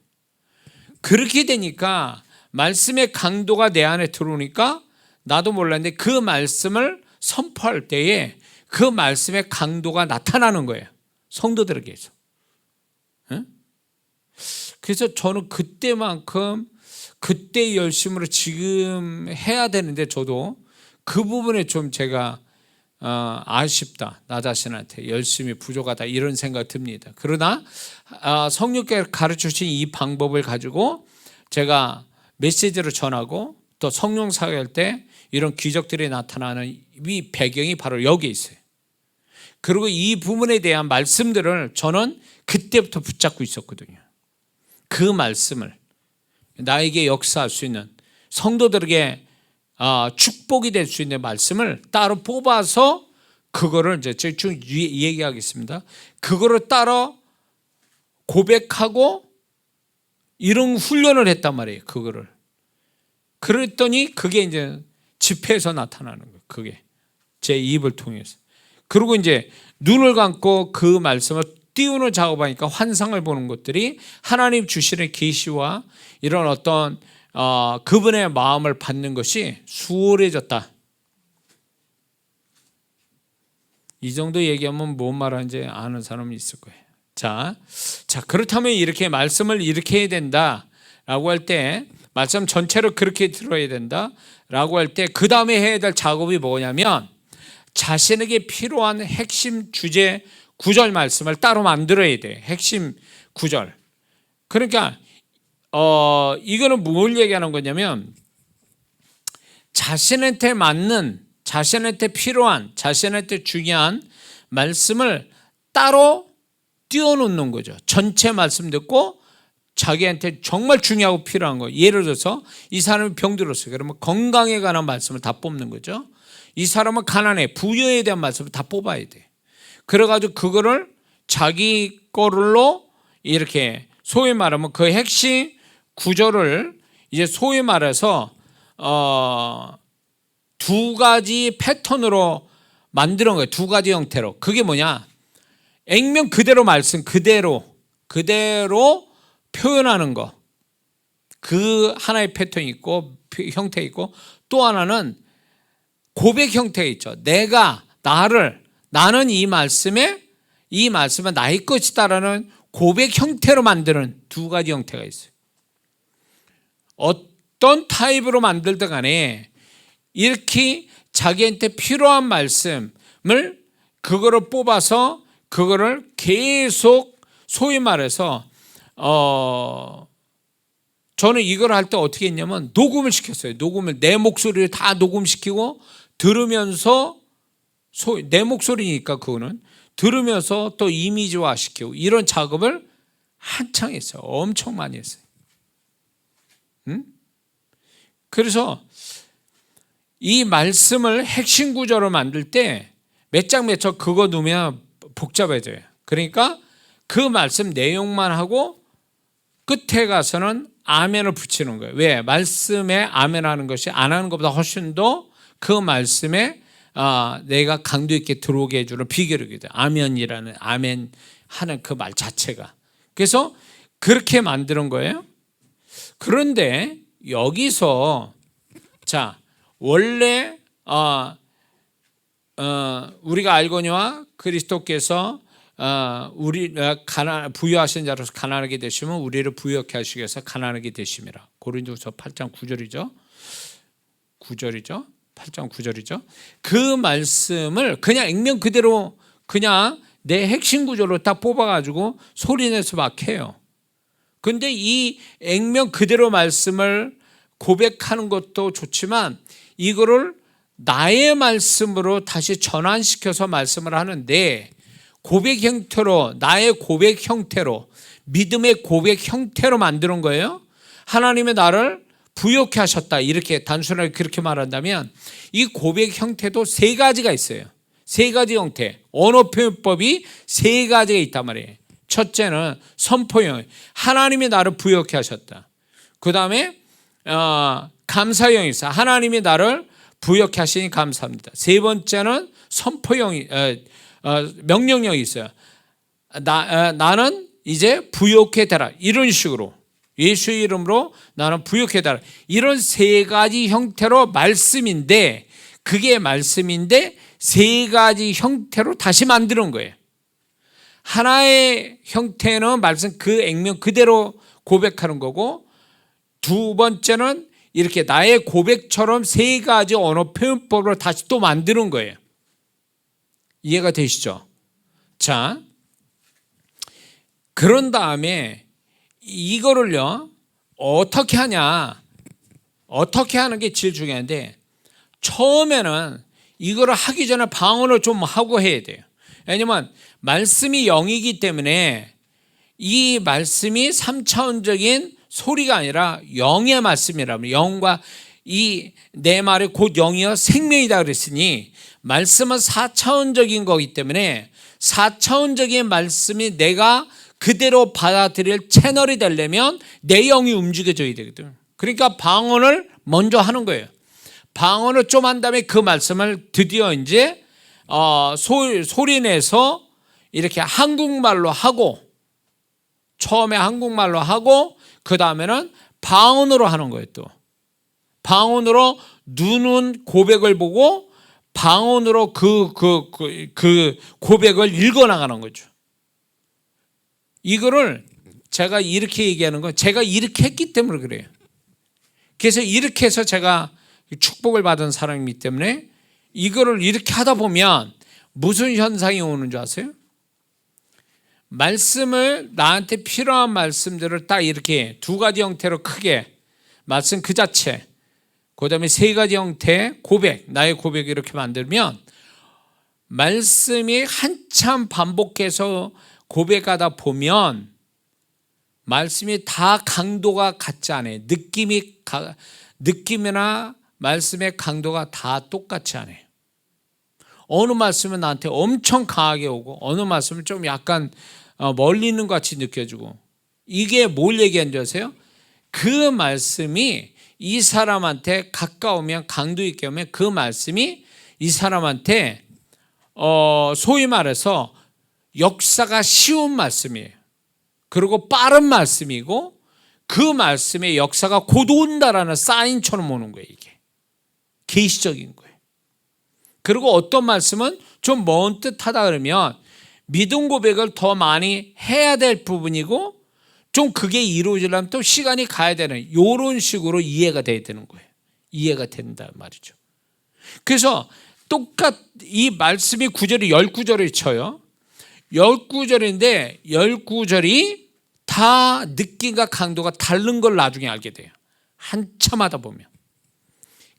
그렇게 되니까 말씀의 강도가 내 안에 들어오니까 나도 몰랐는데 그 말씀을 선포할 때에 그 말씀의 강도가 나타나는 거예요. 성도들에게서. 그래서 저는 그때만큼 그때 열심으로 지금 해야 되는데 저도 그 부분에 좀 제가 아쉽다. 나 자신한테 열심히 부족하다 이런 생각 듭니다. 그러나 성령께서 가르쳐주신 이 방법을 가지고 제가 메시지를 전하고 또 성령 사역할 때 이런 기적들이 나타나는 이 배경이 바로 여기에 있어요. 그리고 이 부분에 대한 말씀들을 저는 그때부터 붙잡고 있었거든요. 그 말씀을 나에게 역사할 수 있는 성도들에게 축복이 될 수 있는 말씀을 따로 뽑아서 그거를 이제 쭉 얘기하겠습니다. 그거를 따로 고백하고 이런 훈련을 했단 말이에요. 그거를. 그랬더니 그게 이제 집회에서 나타나는 거예요. 그게 제 입을 통해서. 그리고 이제 눈을 감고 그 말씀을 띄우는 작업하니까 환상을 보는 것들이 하나님 주시는 계시와 이런 어떤 그분의 마음을 받는 것이 수월해졌다. 이 정도 얘기하면 뭔 말하는지 아는 사람이 있을 거예요. 자, 그렇다면 이렇게 말씀을 이렇게 해야 된다라고 할 때, 말씀 전체를 그렇게 들어야 된다라고 할 때 그 다음에 해야 될 작업이 뭐냐면 자신에게 필요한 핵심 주제 구절 말씀을 따로 만들어야 돼. 핵심 구절. 그러니까 이거는 뭘 얘기하는 거냐면 자신한테 맞는, 자신한테 필요한, 자신한테 중요한 말씀을 따로 띄워놓는 거죠. 전체 말씀 듣고 자기한테 정말 중요하고 필요한 거. 예를 들어서 이 사람이 병들었어요. 그러면 건강에 관한 말씀을 다 뽑는 거죠. 이 사람은 가난해, 부여에 대한 말씀을 다 뽑아야 돼. 그래가지고 그거를 자기 거로 이렇게 소위 말하면 그 핵심 구절을 이제 소위 말해서 두 가지 패턴으로 만드는 거예요. 두 가지 형태로. 그게 뭐냐? 액면 그대로 말씀 그대로 표현하는 거. 그 하나의 패턴이 있고 형태 있고 또 하나는 고백 형태가 있죠. 나는 이 말씀은 나의 것이다라는 고백 형태로 만드는 두 가지 형태가 있어요. 어떤 타입으로 만들든 간에 이렇게 자기한테 필요한 말씀을 그거를 뽑아서 그거를 계속 소위 말해서 저는 이걸 할 때 어떻게 했냐면 녹음을 시켰어요. 녹음을 내 목소리를 다 녹음시키고 들으면서 내 목소리니까 그거는 들으면서 또 이미지화 시키고 이런 작업을 한창 했어요. 엄청 많이 했어요. 그래서 이 말씀을 핵심 구절을 만들 때 몇 장 몇 절 그거 넣으면 복잡해져요. 그러니까 그 말씀 내용만 하고 끝에 가서는 아멘을 붙이는 거예요. 왜? 말씀에 아멘하는 것이 안 하는 것보다 훨씬 더 그 말씀에 내가 강도 있게 들어오게 해주는 비결이거든요. 아멘이라는 아멘 하는 그 말 자체가. 그래서 그렇게 만드는 거예요. 그런데 여기서 자 원래 우리가 알거니와 그리스도께서 우리 부유하신 자로서 가난하게 되시면 우리를 부유하게 하시기 위해서 가난하게 되심이라. 고린도서 8장 9절이죠. 8장 9절이죠. 그 말씀을 그냥 액면 그대로 그냥 내 핵심 구조로 딱 뽑아가지고 소리내서 막 해요. 근데 이 액면 그대로 말씀을 고백하는 것도 좋지만 이거를 나의 말씀으로 다시 전환시켜서 말씀을 하는데 고백 형태로, 나의 고백 형태로, 믿음의 고백 형태로 만드는 거예요. 하나님의 나를 부욕해 하셨다, 이렇게 단순하게 그렇게 말한다면 이 고백 형태도 세 가지가 있어요. 세 가지 형태, 언어 표현법이 세 가지가 있단 말이에요. 첫째는 선포형, 하나님이 나를 부욕해 하셨다. 그 다음에 감사형이 있어요. 하나님이 나를 부욕해 하시니 감사합니다. 세 번째는 선포형이, 명령형이 있어요. 나는 이제 부욕해 되라, 이런 식으로 예수의 이름으로 나는 부욕해 되라, 이런 세 가지 형태로 말씀인데, 그게 말씀인데 세 가지 형태로 다시 만드는 거예요. 하나의 형태는 말씀 그 액면 그대로 고백하는 거고, 두 번째는 이렇게 나의 고백처럼 세 가지 언어 표현법으로 다시 또 만드는 거예요. 이해가 되시죠? 자, 그런 다음에 이거를요 어떻게 하냐, 어떻게 하는 게 제일 중요한데, 처음에는 이거를 하기 전에 방언을 좀 하고 해야 돼요. 왜냐면 말씀이 영이기 때문에 이 말씀이 3차원적인 소리가 아니라 영의 말씀이라면, 영과 이 내 말이 곧 영이여 생명이다 그랬으니 말씀은 4차원적인 거기 때문에 4차원적인 말씀이 내가 그대로 받아들일 채널이 되려면 내 영이 움직여져야 되거든. 그러니까 방언을 먼저 하는 거예요. 방언을 좀 한 다음에 그 말씀을 드디어 이제 소리내서 이렇게 한국말로 하고, 처음에 한국말로 하고 그 다음에는 방언으로 하는 거예요. 또 방언으로 눈은 고백을 보고 방언으로 그 고백을 읽어나가는 거죠. 이거를 제가 이렇게 얘기하는 건 제가 이렇게 했기 때문에 그래요. 그래서 이렇게 해서 제가 축복을 받은 사람이기 때문에 이거를 이렇게 하다 보면 무슨 현상이 오는 줄 아세요? 말씀을, 나한테 필요한 말씀들을 딱 이렇게 두 가지 형태로 크게 말씀 그 자체, 그 다음에 세 가지 형태 고백, 나의 고백 이렇게 만들면 말씀이 한참 반복해서 고백하다 보면 말씀이 다 강도가 같지 않아요. 느낌이나 말씀의 강도가 다 똑같지 않아요. 어느 말씀은 나한테 엄청 강하게 오고 어느 말씀은 좀 약간 멀리 있는 것 같이 느껴지고, 이게 뭘 얘기하는 줄 아세요? 그 말씀이 이 사람한테 가까우면, 강도 있게 오면 그 말씀이 이 사람한테 소위 말해서 역사가 쉬운 말씀이에요. 그리고 빠른 말씀이고 그 말씀의 역사가 곧 온다라는 사인처럼 오는 거예요. 이게 계시적인 거예요. 그리고 어떤 말씀은 좀 먼 듯하다 그러면 믿음 고백을 더 많이 해야 될 부분이고, 좀 그게 이루어지려면 또 시간이 가야 되는, 이런 식으로 이해가 돼야 되는 거예요. 이해가 된다 말이죠. 그래서 이 말씀이 구절이 19절을 쳐요. 19절인데 19절이 다 느낌과 강도가 다른 걸 나중에 알게 돼요. 한참 하다 보면.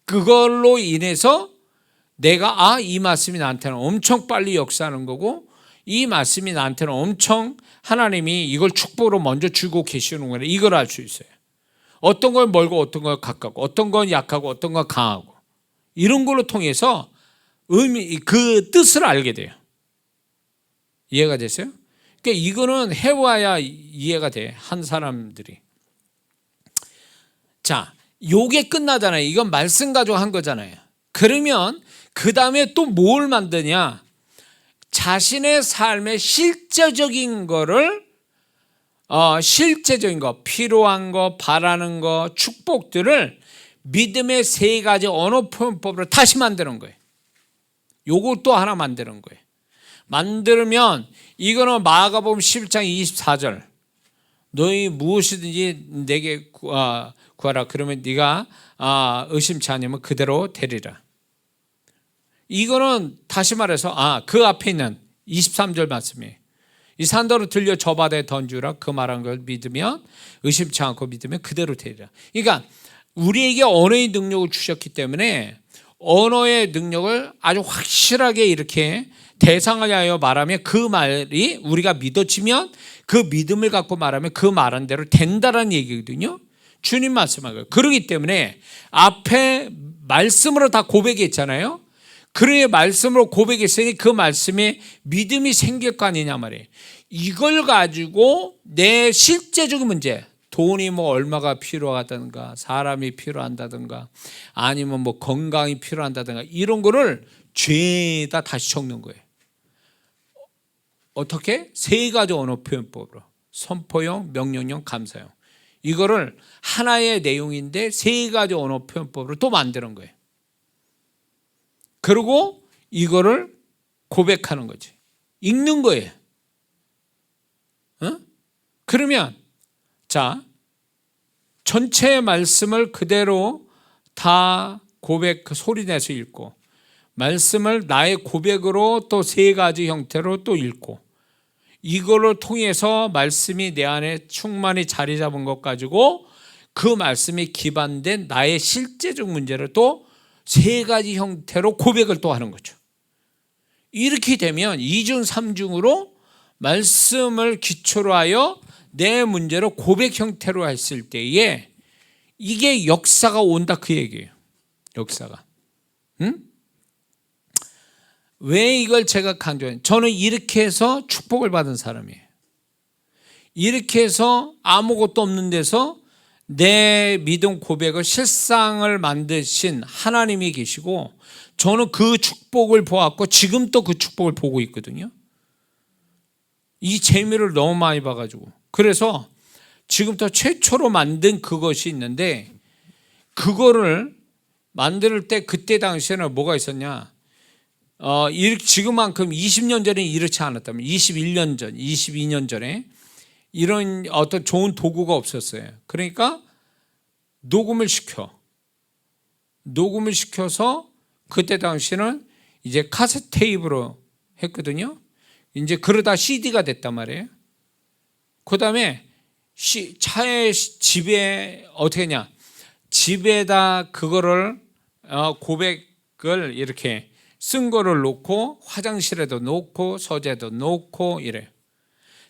그걸로 인해서 내가 이 말씀이 나한테는 엄청 빨리 역사하는 거고, 이 말씀이 나한테는 엄청 하나님이 이걸 축복으로 먼저 주고 계시는 거네, 이걸 알 수 있어요. 어떤 건 멀고 어떤 건 가깝고 어떤 건 약하고 어떤 건 강하고, 이런 걸로 통해서 그 뜻을 알게 돼요. 이해가 되세요? 그러니까 이거는 해봐야 이해가 돼, 한 사람들이. 자, 요게 끝나잖아요. 이건 말씀 가지고 한 거잖아요. 그러면 그 다음에 또 뭘 만드냐? 자신의 삶의 실제적인 거를, 실제적인 거, 필요한 거, 바라는 거, 축복들을 믿음의 세 가지 언어 표현법으로 다시 만드는 거예요. 요것도 하나 만드는 거예요. 만들면 이거는 마가복음 11장 24절, 너희 무엇이든지 내게 구하라, 그러면 네가 의심치 않으면 그대로 되리라. 이거는 다시 말해서 그 앞에 있는 23절 말씀이에요. 이 산더러 들려 저 바다에 던주라. 그 말한 걸 믿으면, 의심치 않고 믿으면 그대로 되리라. 그러니까 우리에게 언어의 능력을 주셨기 때문에 언어의 능력을 아주 확실하게 이렇게 대상을 하여 말하면 그 말이 우리가 믿어지면 그 믿음을 갖고 말하면 그 말한 대로 된다라는 얘기거든요. 주님 말씀하고요. 그러기 때문에 앞에 말씀으로 다 고백했잖아요. 그의 말씀으로 고백했으니 그 말씀에 믿음이 생길 거 아니냐 말이에요. 이걸 가지고 내 실제적인 문제, 돈이 뭐 얼마가 필요하다든가 사람이 필요한다든가 아니면 뭐 건강이 필요한다든가 이런 거를 죄에다 다시 적는 거예요. 어떻게? 세 가지 언어 표현법으로. 선포형, 명령형, 감사형. 이거를 하나의 내용인데 세 가지 언어 표현법으로 또 만드는 거예요. 그리고 이거를 고백하는 거지. 읽는 거예요. 그러면 자, 전체 말씀을 그대로 다 고백 소리내서 읽고 말씀을 나의 고백으로 또 세 가지 형태로 또 읽고 이거를 통해서 말씀이 내 안에 충만히 자리 잡은 것 가지고 그 말씀이 기반된 나의 실제적 문제를 또 세 가지 형태로 고백을 또 하는 거죠. 이렇게 되면 이중 삼중으로 말씀을 기초로 하여 내 문제를 고백 형태로 했을 때에 이게 역사가 온다 그 얘기예요. 역사가. 왜 이걸 제가 강조해요? 저는 이렇게 해서 축복을 받은 사람이에요. 이렇게 해서 아무것도 없는 데서 내 믿음 고백을 실상을 만드신 하나님이 계시고 저는 그 축복을 보았고 지금 또 그 축복을 보고 있거든요. 이 재미를 너무 많이 봐가지고 그래서 지금부터 최초로 만든 그것이 있는데 그거를 만들 때 그때 당시에는 뭐가 있었냐, 지금만큼 20년 전에 이렇지 않았다면 21년 전, 22년 전에 이런 어떤 좋은 도구가 없었어요. 그러니까 녹음을 시켜서 그때 당시는 이제 카세트 테이프로 했거든요. 이제 그러다 CD가 됐단 말이에요. 그 다음에 차에 집에 어떻게 했냐, 집에다 그거를 고백을 이렇게 쓴 거를 놓고 화장실에도 놓고 서재도 놓고 이래요.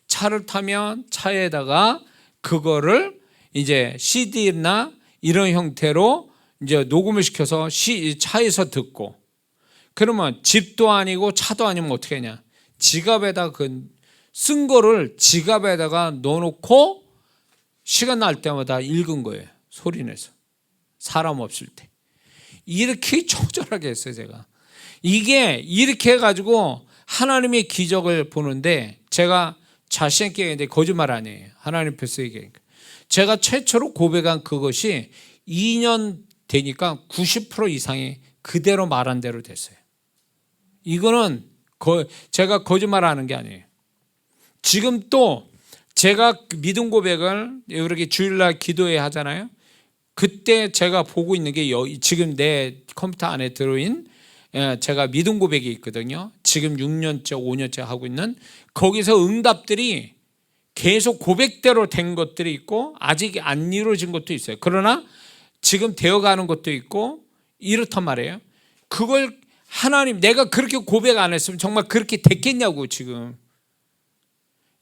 차를 타면 차에다가 그거를 이제 CD나 이런 형태로 이제 녹음을 시켜서 차에서 듣고, 그러면 집도 아니고 차도 아니면 어떻게 하냐, 지갑에다 쓴 거를 지갑에다가 넣어놓고 시간 날 때마다 읽은 거예요. 소리내서. 사람 없을 때. 이렇게 초절하게 했어요, 제가. 이게 이렇게 해가지고 하나님의 기적을 보는데 제가 자신있게 얘기했는데 거짓말 아니에요. 하나님 앞에서 얘기하니까. 제가 최초로 고백한 그것이 2년 되니까 90% 이상이 그대로 말한 대로 됐어요. 이거는 제가 거짓말하는 게 아니에요. 지금 또 제가 믿음 고백을 이렇게 주일날 기도회 하잖아요. 그때 제가 보고 있는 게 지금 내 컴퓨터 안에 들어있는 제가 믿음 고백이 있거든요. 지금 6년째 5년째 하고 있는 거기서 응답들이 계속 고백대로 된 것들이 있고 아직 안 이루어진 것도 있어요. 그러나 지금 되어가는 것도 있고 이렇단 말이에요. 그걸 하나님, 내가 그렇게 고백 안 했으면 정말 그렇게 됐겠냐고. 지금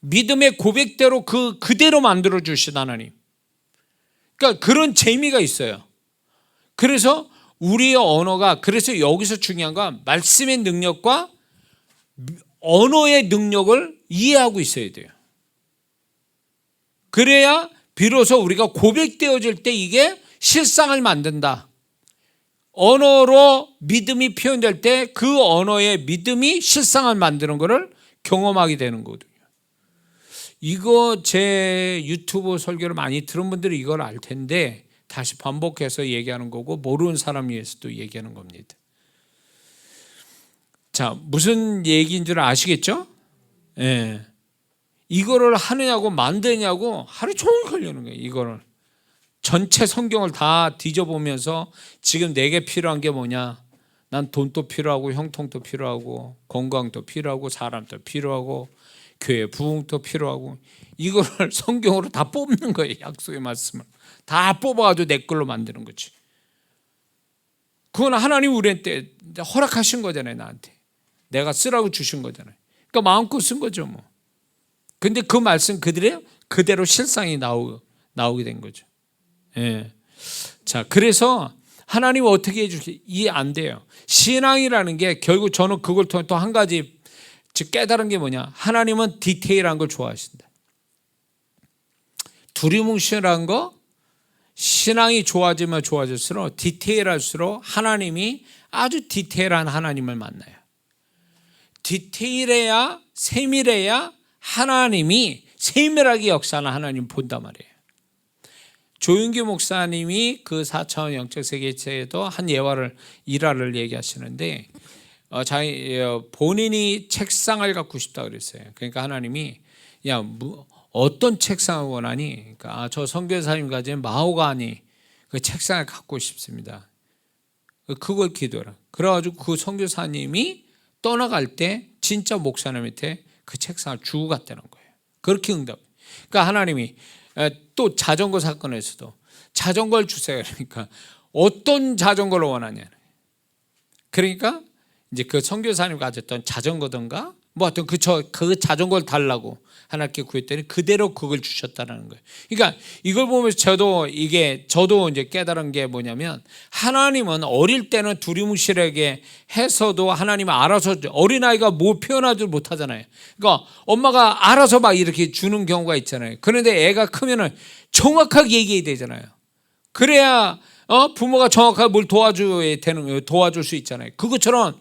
믿음의 고백대로 그대로 만들어 주신 하나님. 그러니까 그런 재미가 있어요. 그래서 우리의 언어가, 그래서 여기서 중요한 건 말씀의 능력과 언어의 능력을 이해하고 있어야 돼요. 그래야 비로소 우리가 고백되어질 때 이게 실상을 만든다. 언어로 믿음이 표현될 때 그 언어의 믿음이 실상을 만드는 것을 경험하게 되는 거거든요. 이거 제 유튜브 설교를 많이 들은 분들이 이걸 알 텐데 다시 반복해서 얘기하는 거고 모르는 사람 위해서도 얘기하는 겁니다. 자, 무슨 얘기인 줄 아시겠죠? 예. 이거를 하느냐고 만드냐고 하루 종일 걸리는 거예요. 이거를 전체 성경을 다 뒤져보면서 지금 내게 필요한 게 뭐냐, 난 돈도 필요하고 형통도 필요하고 건강도 필요하고 사람도 필요하고 교회 부흥도 필요하고 이거를 성경으로 다 뽑는 거예요. 약속의 말씀을 다 뽑아가지고 내 걸로 만드는 거지. 그건 하나님 우리한테 허락하신 거잖아요. 나한테 내가 쓰라고 주신 거잖아요. 그러니까 마음껏 쓴 거죠 뭐. 근데 그 말씀 그대로 실상이 나오게 된 거죠. 예. 자, 그래서 하나님 어떻게 해주실지 이해 안 돼요. 신앙이라는 게 결국 저는 그걸 통해 또 한 가지 깨달은 게 뭐냐, 하나님은 디테일한 걸 좋아하신다. 두리뭉실한 거, 신앙이 좋아지면 좋아질수록 디테일할수록 하나님이 아주 디테일한 하나님을 만나요. 디테일해야, 세밀해야 하나님이 세밀하게 역사하는 하나님 본단 말이에요. 조윤규 목사님이 그 4차원 영적 세계에도 한 일화를 얘기하시는데, 본인이 책상을 갖고 싶다 그랬어요. 그러니까 하나님이 야, 어떤 책상을 원하니? 그러니까 저 선교사님 가진 마호가니 그 책상을 갖고 싶습니다. 그걸 기도해라. 그래가지고 그 선교사님이 떠나갈 때 진짜 목사님한테 그 책상을 주고 갔다는 거예요. 그렇게 응답. 그러니까 하나님이 또 자전거 사건에서도 자전거를 주세요. 그러니까 어떤 자전거를 원하냐. 그러니까 이제 그 선교사님 가졌던 자전거든가 뭐 하여튼 그 자전거를 달라고 하나님께 구했더니 그대로 그걸 주셨다는 거예요. 그러니까 이걸 보면서 저도 이제 깨달은 게 뭐냐면, 하나님은 어릴 때는 두리뭉실하게 해서도 하나님은 알아서, 어린아이가 뭐 표현하지 못하잖아요. 그러니까 엄마가 알아서 막 이렇게 주는 경우가 있잖아요. 그런데 애가 크면은 정확하게 얘기해야 되잖아요. 그래야 부모가 정확하게 뭘 도와줄 수 있잖아요. 그것처럼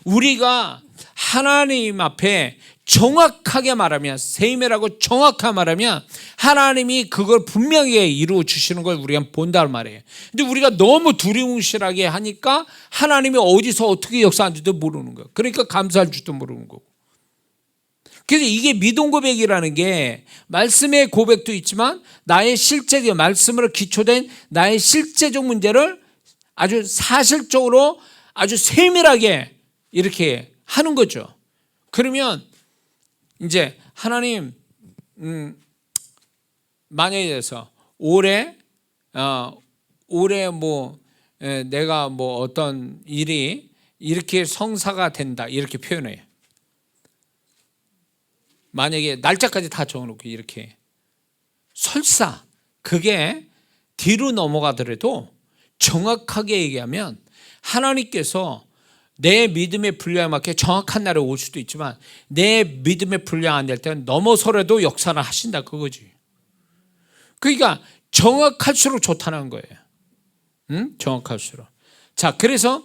우리가 하나님 앞에 정확하게 말하면, 세밀하고 정확하게 말하면 하나님이 그걸 분명히 이루어 주시는 걸 우리가 본다는 말이에요. 근데 우리가 너무 두리뭉실하게 하니까 하나님이 어디서 어떻게 역사하는지도 모르는 거예요. 그러니까 감사할 줄도 모르는 거고. 그래서 이게 믿음 고백이라는 게 말씀의 고백도 있지만 나의 실제적 말씀으로 기초된 나의 실제적 문제를 아주 사실적으로 아주 세밀하게 이렇게 하는 거죠. 그러면 이제 하나님, 만약에 대해서 올해 뭐 내가 뭐 어떤 일이 이렇게 성사가 된다 이렇게 표현해요. 만약에 날짜까지 다 적어놓고 이렇게, 설사 그게 뒤로 넘어가더라도 정확하게 얘기하면 하나님께서 내 믿음의 분량에 맞게 정확한 날에 올 수도 있지만 내 믿음의 분량 안 될 때는 넘어서라도 역사를 하신다 그거지. 그러니까 정확할수록 좋다는 거예요. 정확할수록. 자, 그래서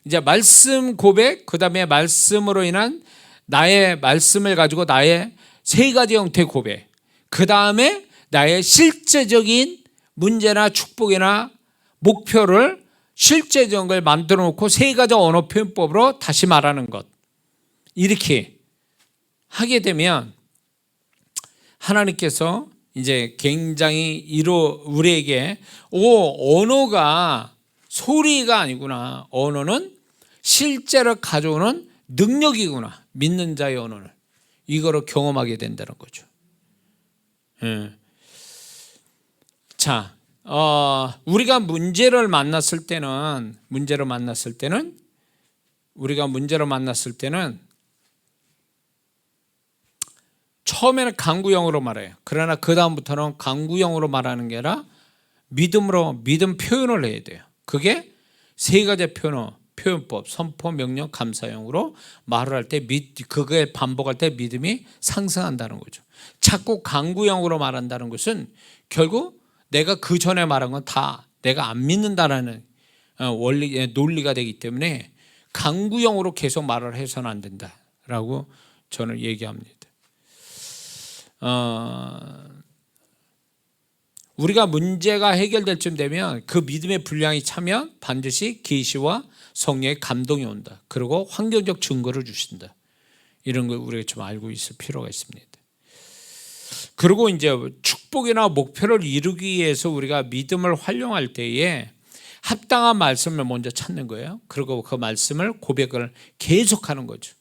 이제 말씀 고백, 그 다음에 말씀으로 인한 나의 말씀을 가지고 나의 세 가지 형태의 고백, 그 다음에 나의 실제적인 문제나 축복이나 목표를 실제적인 걸 만들어 놓고 세 가지 언어 표현법으로 다시 말하는 것, 이렇게 하게 되면 하나님께서 이제 굉장히 우리에게 언어가 소리가 아니구나, 언어는 실제로 가져오는 능력이구나, 믿는 자의 언어를 이거로 경험하게 된다는 거죠. 자, 우리가 문제를 만났을 때는 처음에는 강구형으로 말해요. 그러나 그 다음부터는 강구형으로 말하는 게 아니라 믿음 표현을 해야 돼요. 그게 세 가지 표현법, 선포, 명령, 감사형으로 말을 할 때 그거에 반복할 때 믿음이 상승한다는 거죠. 자꾸 강구형으로 말한다는 것은 결국 내가 그 전에 말한 건 다 내가 안 믿는다라는 논리가 되기 때문에 강구형으로 계속 말을 해서는 안 된다라고 저는 얘기합니다. 우리가 문제가 해결될 쯤 되면 그 믿음의 분량이 차면 반드시 계시와 성령의 감동이 온다. 그리고 환경적 증거를 주신다. 이런 걸 우리가 좀 알고 있을 필요가 있습니다. 그리고 이제 축복이나 목표를 이루기 위해서 우리가 믿음을 활용할 때에 합당한 말씀을 먼저 찾는 거예요. 그리고 그 말씀을 고백을 계속하는 거죠.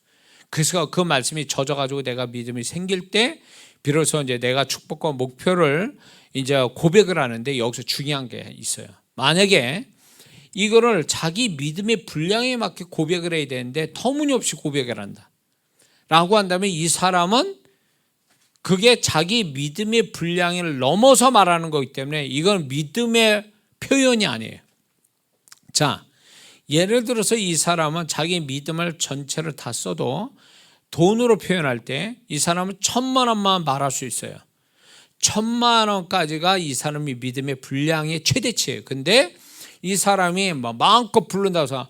그래서 그 말씀이 젖어가지고 내가 믿음이 생길 때 비로소 이제 내가 축복과 목표를 이제 고백을 하는데, 여기서 중요한 게 있어요. 만약에 이거를 자기 믿음의 분량에 맞게 고백을 해야 되는데 터무니없이 고백을 한다 라고 한다면, 이 사람은 그게 자기 믿음의 분량을 넘어서 말하는 거기 때문에 이건 믿음의 표현이 아니에요. 자, 예를 들어서 이 사람은 자기 믿음을 전체를 다 써도 돈으로 표현할 때 이 사람은 1,000만 원만 말할 수 있어요. 1,000만 원까지가 이 사람이 믿음의 분량의 최대치예요. 근데 이 사람이 마음껏 부른다고 해서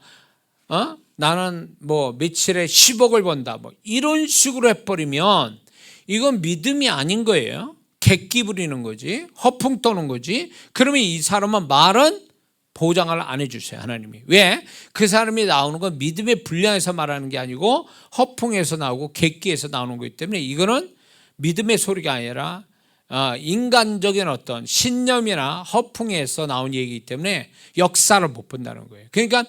나는 뭐 며칠에 10억을 번다 뭐 이런 식으로 해버리면 이건 믿음이 아닌 거예요. 객기 부리는 거지, 허풍 떠는 거지. 그러면 이 사람은 말은 보장을 안 해주세요, 하나님이. 왜? 그 사람이 나오는 건 믿음의 분량에서 말하는 게 아니고 허풍에서 나오고 객기에서 나오는 거기 때문에 이거는 믿음의 소리가 아니라 인간적인 어떤 신념이나 허풍에서 나온 얘기이기 때문에 역사를 못 본다는 거예요. 그러니까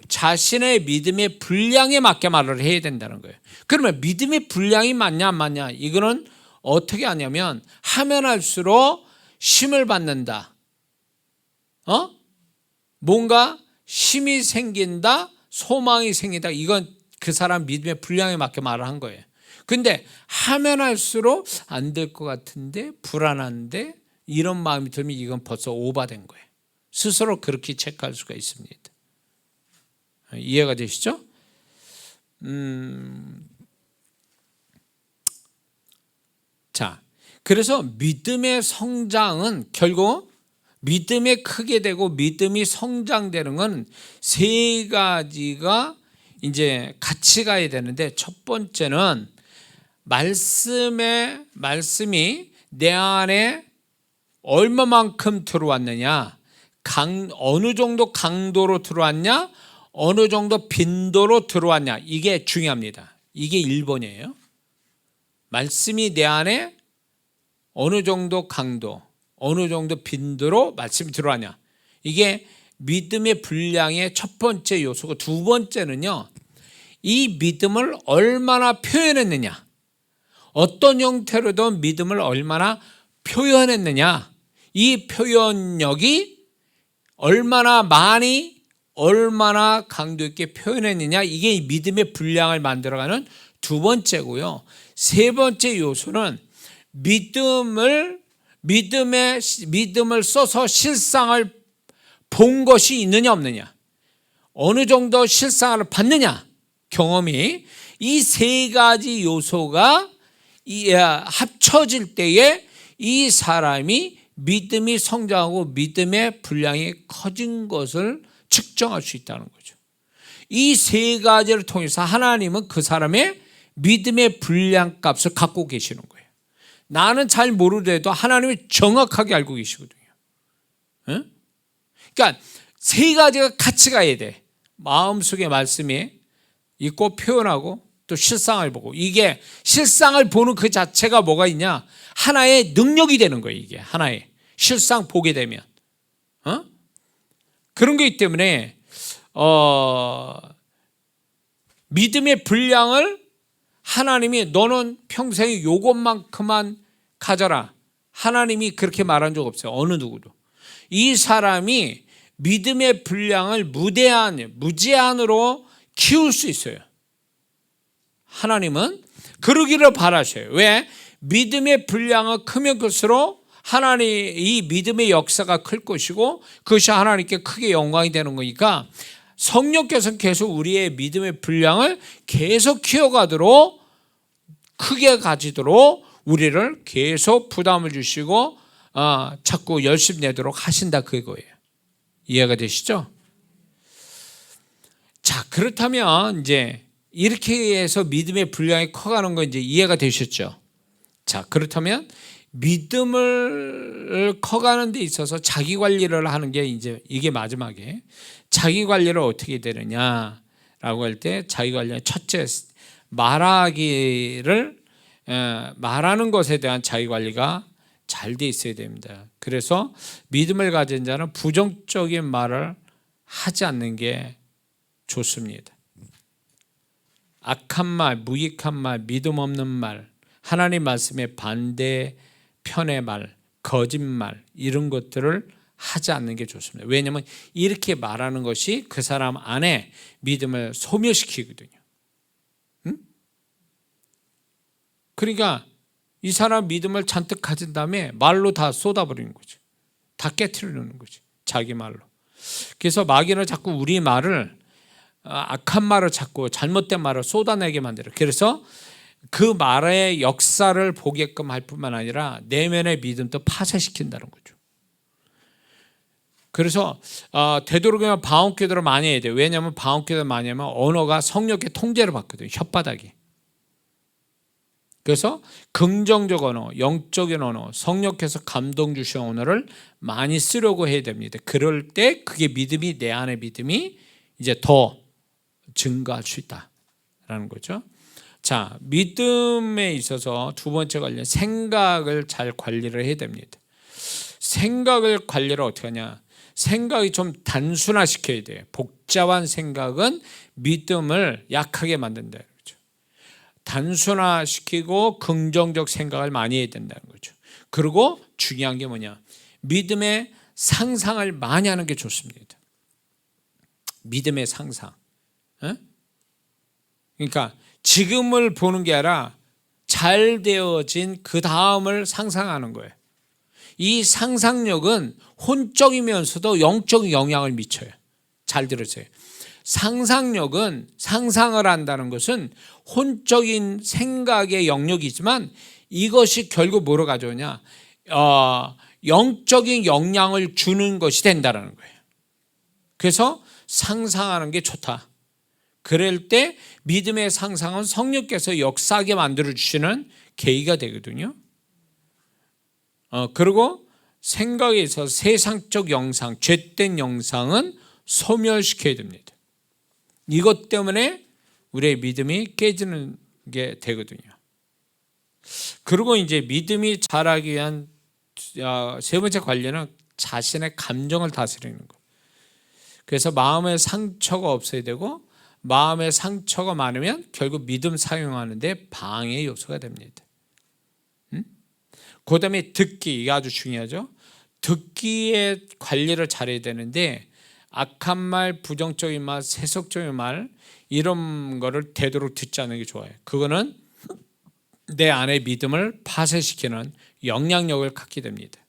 자신의 믿음의 분량에 맞게 말을 해야 된다는 거예요. 그러면 믿음의 분량이 맞냐 안 맞냐, 이거는 어떻게 하냐면 하면 할수록 힘을 받는다, 뭔가 힘이 생긴다, 소망이 생긴다, 이건 그 사람 믿음의 분량에 맞게 말을 한 거예요. 근데 하면 할수록 안 될 것 같은데, 불안한데, 이런 마음이 들면 이건 벌써 오버된 거예요. 스스로 그렇게 체크할 수가 있습니다. 이해가 되시죠? 자, 그래서 믿음의 성장은 결국 믿음이 크게 되고 믿음이 성장되는 건 세 가지가 이제 같이 가야 되는데, 첫 번째는 말씀이 내 안에 얼마만큼 들어왔느냐, 어느 정도 강도로 들어왔냐, 어느 정도 빈도로 들어왔냐, 이게 중요합니다. 이게 1번이에요. 말씀이 내 안에 어느 정도 강도, 어느 정도 빈도로 말씀이 들어왔냐, 이게 믿음의 분량의 첫 번째 요소고, 두 번째는요, 이 믿음을 얼마나 표현했느냐, 어떤 형태로든 믿음을 얼마나 표현했느냐, 이 표현력이 얼마나 많이 얼마나 강도 있게 표현했느냐, 이게 믿음의 분량을 만들어가는 두 번째고요. 세 번째 요소는 믿음을 써서 실상을 본 것이 있느냐 없느냐, 어느 정도 실상을 봤느냐, 경험이, 이 세 가지 요소가 합쳐질 때에 이 사람이 믿음이 성장하고 믿음의 분량이 커진 것을 측정할 수 있다는 거죠. 이 세 가지를 통해서 하나님은 그 사람의 믿음의 분량값을 갖고 계시는 거예요. 나는 잘 모르더라도 하나님이 정확하게 알고 계시거든요. 그러니까 세 가지가 같이 가야 돼. 마음속의 말씀이 있고 표현하고 또 실상을 보고, 이게 실상을 보는 그 자체가 뭐가 있냐, 하나의 능력이 되는 거예요. 이게 하나의 실상 보게 되면 그런 거기 때문에 믿음의 분량을 하나님이 너는 평생에 이것만큼만 가져라, 하나님이 그렇게 말한 적 없어요. 어느 누구도. 이 사람이 믿음의 분량을 무제한으로 키울 수 있어요. 하나님은 그러기를 바라셔요. 왜? 믿음의 분량은 크면 클수록 하나님, 이 믿음의 역사가 클 것이고 그것이 하나님께 크게 영광이 되는 거니까 성령께서는 계속 우리의 믿음의 분량을 계속 키워가도록, 크게 가지도록 우리를 계속 부담을 주시고 자꾸 열심히 내도록 하신다, 그거예요. 이해가 되시죠? 자, 그렇다면 이제 이렇게 해서 믿음의 분량이 커가는 거 이제 이해가 되셨죠? 자, 그렇다면 믿음을 커가는 데 있어서 자기 관리를 하는 게 이제 이게 마지막에, 자기 관리를 어떻게 되느냐라고 할 때 자기 관리는 첫째, 말하는 것에 대한 자기 관리가 잘 돼 있어야 됩니다. 그래서 믿음을 가진 자는 부정적인 말을 하지 않는 게 좋습니다. 악한 말, 무익한 말, 믿음 없는 말, 하나님 말씀에 반대편의 말, 거짓말 이런 것들을 하지 않는 게 좋습니다. 왜냐하면 이렇게 말하는 것이 그 사람 안에 믿음을 소멸시키거든요. 응? 그러니까 이 사람 믿음을 잔뜩 가진 다음에 말로 다 쏟아버리는 거죠. 다 깨트리는 거지, 자기 말로. 그래서 마귀는 자꾸 우리 말을, 악한 말을 자꾸 잘못된 말을 쏟아내게 만들어요. 그래서 그 말의 역사를 보게끔 할 뿐만 아니라 내면의 믿음도 파쇄시킨다는 거죠. 그래서 되도록이면 방언기도를 많이 해야 돼요. 왜냐하면 방언기도를 많이 하면 언어가 성령의 통제를 받거든요. 혓바닥이. 그래서 긍정적 언어, 영적인 언어, 성령께서 감동 주신 언어를 많이 쓰려고 해야 됩니다. 그럴 때 그게 믿음이, 내 안의 믿음이 이제 더 증가할 수 있다라는 거죠. 자, 믿음에 있어서 두 번째 관련, 생각을 잘 관리를 해야 됩니다. 생각을 관리를 어떻게 하냐? 생각이 좀 단순화시켜야 돼요. 복잡한 생각은 믿음을 약하게 만든다. 단순화시키고 긍정적 생각을 많이 해야 된다는 거죠. 그리고 중요한 게 뭐냐? 믿음의 상상을 많이 하는 게 좋습니다. 믿음의 상상. 그러니까 지금을 보는 게 아니라 잘 되어진 그 다음을 상상하는 거예요. 이 상상력은 혼적이면서도 영적 영향을 미쳐요. 잘 들으세요. 상상력은, 상상을 한다는 것은 혼적인 생각의 영역이지만 이것이 결국 뭐로 가져오냐? 영적인 영향을 주는 것이 된다는 거예요. 그래서 상상하는 게 좋다. 그럴 때 믿음의 상상은 성령께서 역사하게 만들어주시는 계기가 되거든요. 그리고 생각에 있어서 세상적 영상, 죄된 영상은 소멸시켜야 됩니다. 이것 때문에 우리의 믿음이 깨지는 게 되거든요. 그리고 이제 믿음이 자라기 위한 세 번째 관련은 자신의 감정을 다스리는 것. 그래서 마음의 상처가 없어야 되고, 마음의 상처가 많으면 결국 믿음 사용하는데 방해 요소가 됩니다. 그 다음에 듣기, 이게 아주 중요하죠. 듣기의 관리를 잘해야 되는데 악한 말, 부정적인 말, 세속적인 말 이런 거를 되도록 듣지 않는 게 좋아요. 그거는 내 안의 믿음을 파쇄시키는 영향력을 갖게 됩니다.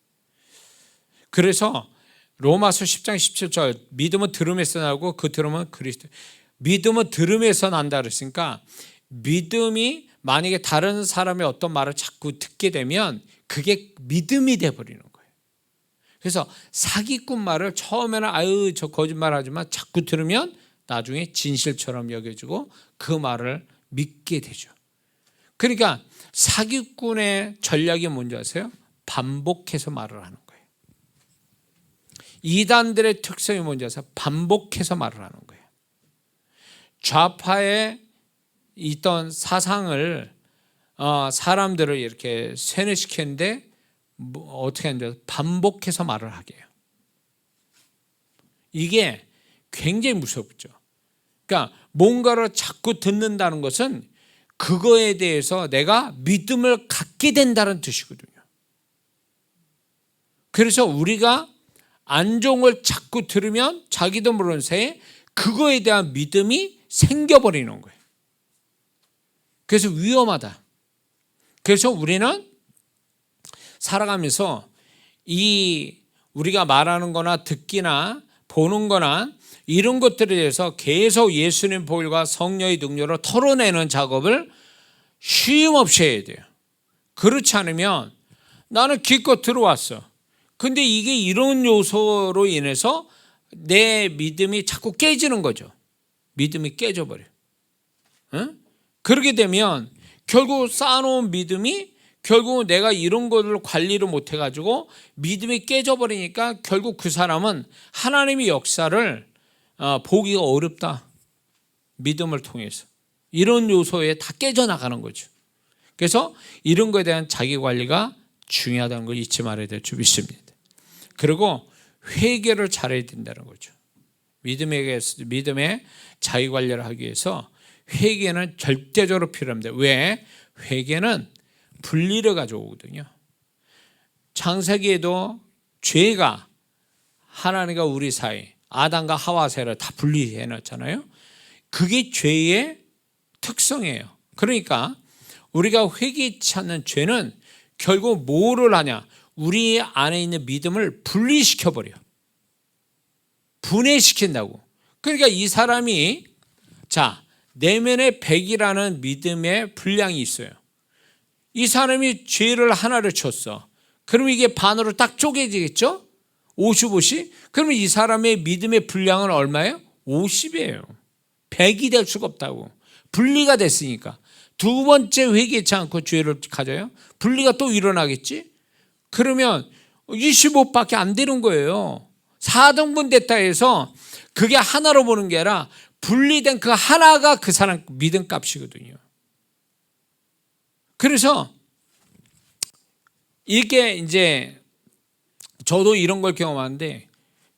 그래서 로마서 10장 17절 믿음은 들음에서 나고 그 들음은 그리스도. 믿음은 들음에서 난다 그랬으니까 믿음이 만약에 다른 사람의 어떤 말을 자꾸 듣게 되면 그게 믿음이 돼버리는 거예요. 그래서 사기꾼 말을 처음에는 아유 저 거짓말 하지만 자꾸 들으면 나중에 진실처럼 여겨지고 그 말을 믿게 되죠. 그러니까 사기꾼의 전략이 뭔지 아세요? 반복해서 말을 하는 거예요. 이단들의 특성이 뭔지 아세요? 반복해서 말을 하는 거예요. 좌파에 있던 사상을 사람들을 이렇게 세뇌시켰는데 어떻게 하는지 반복해서 말을 하게 해요. 이게 굉장히 무섭죠. 그러니까 뭔가를 자꾸 듣는다는 것은 그거에 대해서 내가 믿음을 갖게 된다는 뜻이거든요. 그래서 우리가 안 좋은 걸 자꾸 들으면 자기도 모르는 새에 그거에 대한 믿음이 생겨버리는 거예요. 그래서 위험하다. 그래서 우리는 살아가면서 이 우리가 말하는 거나 듣기나 보는 거나 이런 것들에 대해서 계속 예수님 보혈과 성령의 능력으로 털어내는 작업을 쉼 없이 해야 돼요. 그렇지 않으면 나는 기껏 들어왔어. 근데 이게 이런 요소로 인해서 내 믿음이 자꾸 깨지는 거죠. 믿음이 깨져버려요. 그렇게 되면 결국 쌓아놓은 믿음이 결국 내가 이런 것을 관리를 못해가지고 믿음이 깨져버리니까 결국 그 사람은 하나님의 역사를 보기가 어렵다. 믿음을 통해서. 이런 요소에 다 깨져나가는 거죠. 그래서 이런 것에 대한 자기관리가 중요하다는 걸 잊지 말아야 될 줄 믿습니다. 그리고 회개를 잘해야 된다는 거죠. 믿음의 자기 관리를 하기 위해서 회개는 절대적으로 필요합니다. 왜? 회개는 분리를 가져오거든요. 창세기에도 죄가 하나님과 우리 사이, 아담과 하와 사이를 다 분리해 놨잖아요. 그게 죄의 특성이에요. 그러니까 우리가 회개치 않는 죄는 결국 뭐를 하냐? 우리 안에 있는 믿음을 분리시켜버려. 분해시킨다고. 그러니까 이 사람이 내면에 100이라는 믿음의 분량이 있어요. 이 사람이 죄를 하나를 쳤어. 그러면 이게 반으로 딱 쪼개지겠죠? 50씩? 그러면 이 사람의 믿음의 분량은 얼마예요? 50이에요. 100이 될 수가 없다고. 분리가 됐으니까. 두 번째 회개치 않고 죄를 가져요? 분리가 또 일어나겠지? 그러면 25밖에 안 되는 거예요. 4등분 됐다 해서 그게 하나로 보는 게 아니라 분리된 그 하나가 그 사람 믿음 값이거든요. 그래서 이게 이제 저도 이런 걸 경험하는데,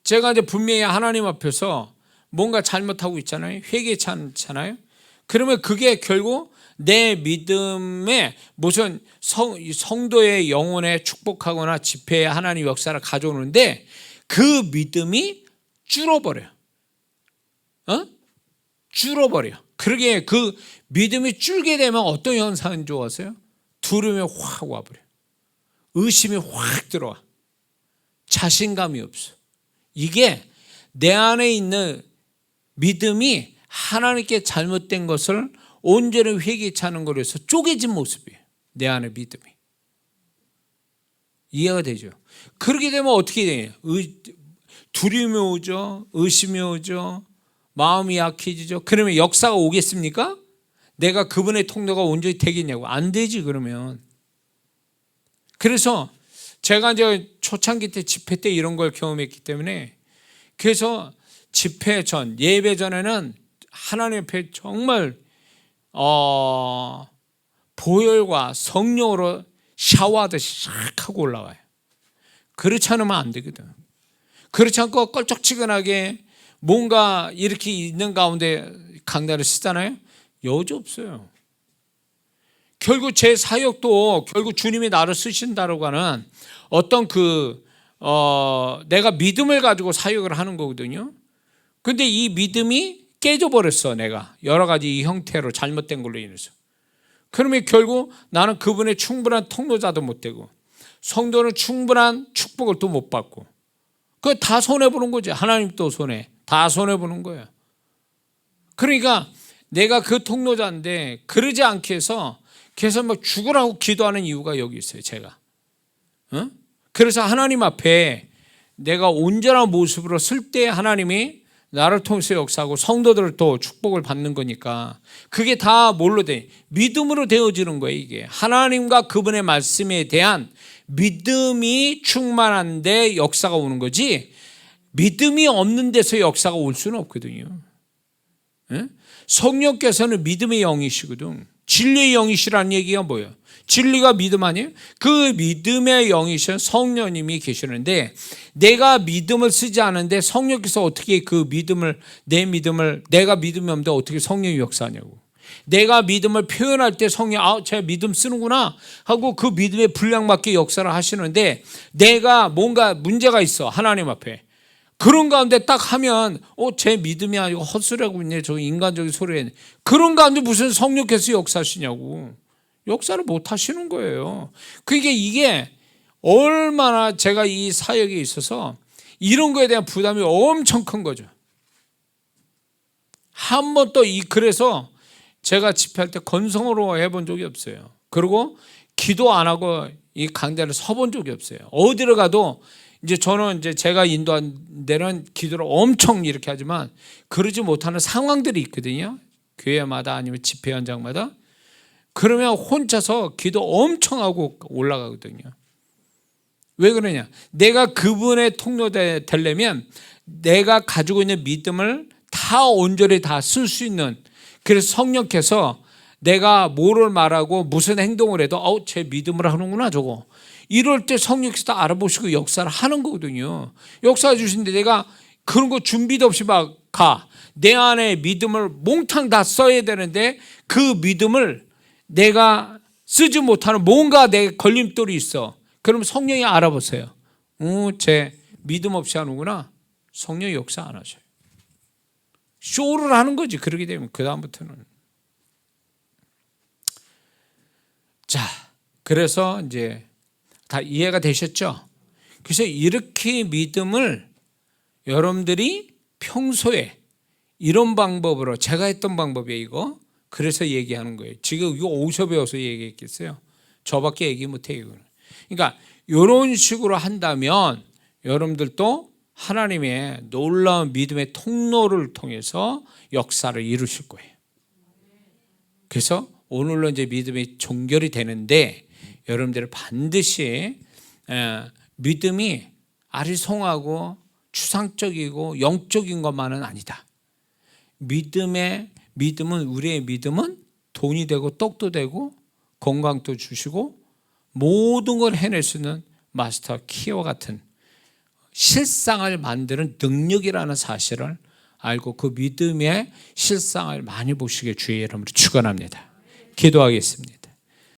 제가 이제 분명히 하나님 앞에서 뭔가 잘못하고 있잖아요. 회개치 않잖아요. 그러면 그게 결국 내 믿음에 무슨 성도의 영혼에 축복하거나 집회에 하나님 역사를 가져오는데 그 믿음이 줄어버려요. 줄어버려요. 그러게 그 믿음이 줄게 되면 어떤 현상인 줄 아세요? 두려움이 확 와버려요. 의심이 확 들어와. 자신감이 없어. 이게 내 안에 있는 믿음이 하나님께 잘못된 것을 온전히 회개치 않은 거로 해서 쪼개진 모습이에요. 내 안의 믿음이. 이해가 되죠? 그렇게 되면 어떻게 돼요? 두려움이 오죠. 의심이 오죠. 마음이 약해지죠. 그러면 역사가 오겠습니까? 내가 그분의 통로가 온전히 되겠냐고. 안 되지 그러면. 그래서 제가 이제 초창기 때 집회 때 이런 걸 경험했기 때문에, 그래서 집회 전, 예배 전에는 하나님 앞에 정말 보혈과 성령으로 샤워하듯이 싹 하고 올라와요. 그렇지 않으면 안 되거든. 그렇지 않고 껄쩍지근하게 뭔가 이렇게 있는 가운데 강단을 쓰잖아요. 여지 없어요. 결국 제 사역도 결국 주님이 나를 쓰신다라고 하는 어떤 내가 믿음을 가지고 사역을 하는 거거든요. 근데 이 믿음이 깨져버렸어. 내가 여러 가지 이 형태로 잘못된 걸로 인해서. 그러면 결국 나는 그분의 충분한 통로자도 못 되고 성도는 충분한 축복을 또 못 받고, 그거 다 손해보는 거지. 하나님도 손해. 다 손해보는 거예요. 그러니까 내가 그 통로자인데 그러지 않게 해서 계속 막 죽으라고 기도하는 이유가 여기 있어요. 제가. 그래서 하나님 앞에 내가 온전한 모습으로 쓸 때 하나님이 나를 통해서 역사하고 성도들을 또 축복을 받는 거니까 그게 다 뭘로 돼? 믿음으로 되어지는 거예요. 이게 하나님과 그분의 말씀에 대한 믿음이 충만한데 역사가 오는 거지, 믿음이 없는 데서 역사가 올 수는 없거든요. 성령께서는 믿음의 영이시거든. 진리의 영이시라는 얘기가 뭐예요? 진리가 믿음 아니에요? 그 믿음의 영이신 성령님이 계시는데 내가 믿음을 쓰지 않은데 성령께서 어떻게 그 믿음을, 내가 믿음이 없는데 어떻게 성령이 역사하냐고. 내가 믿음을 표현할 때 성령, 제가 믿음 쓰는구나 하고 그 믿음의 분량 맞게 역사를 하시는데 내가 뭔가 문제가 있어 하나님 앞에. 그런 가운데 딱 하면 제 믿음이 아니고 헛소리하고 있네, 저 인간적인 소리에. 그런 가운데 무슨 성령께서 역사하시냐고. 역사를 못 하시는 거예요. 그러니까 이게 얼마나 제가 이 사역에 있어서 이런 거에 대한 부담이 엄청 큰 거죠. 한 번 또 그래서 제가 집회할 때 건성으로 해본 적이 없어요. 그리고 기도 안 하고 이 강단에 서본 적이 없어요. 어디를 가도 이제 저는 이제 제가 인도한 데는 기도를 엄청 이렇게 하지만 그러지 못하는 상황들이 있거든요. 교회마다 아니면 집회 현장마다. 그러면 혼자서 기도 엄청 하고 올라가거든요. 왜 그러냐? 내가 그분의 통로가 되려면 내가 가지고 있는 믿음을 다 온전히 다 쓸 수 있는, 그래서 성령께서 내가 뭐를 말하고 무슨 행동을 해도 제 믿음을 하는구나 저거. 이럴 때 성령께서 다 알아보시고 역사를 하는 거거든요. 역사해 주시는데 내가 그런 거 준비도 없이 막 가. 내 안에 믿음을 몽땅 다 써야 되는데 그 믿음을 내가 쓰지 못하는 뭔가 내 걸림돌이 있어. 그럼 성령이 알아보세요. 쟤 믿음 없이 하는구나. 성령이 역사 안 하셔요. 쇼를 하는 거지. 그렇게 되면 그 다음부터는. 자, 그래서 이제 다 이해가 되셨죠? 그래서 이렇게 믿음을 여러분들이 평소에 이런 방법으로, 제가 했던 방법이에요 이거. 그래서 얘기하는 거예요. 지금 이거 어디서 배워서 얘기했겠어요? 저밖에 얘기 못해요. 그러니까 이런 식으로 한다면 여러분들도 하나님의 놀라운 믿음의 통로를 통해서 역사를 이루실 거예요. 그래서 오늘로 이제 믿음이 종결이 되는데 여러분들 반드시 믿음이 아리송하고 추상적이고 영적인 것만은 아니다. 믿음은 우리의 믿음은 돈이 되고 떡도 되고 건강도 주시고 모든 걸 해낼 수 있는 마스터 키와 같은 실상을 만드는 능력이라는 사실을 알고 그 믿음의 실상을 많이 보시게 주의 이름으로 축원합니다. 기도하겠습니다.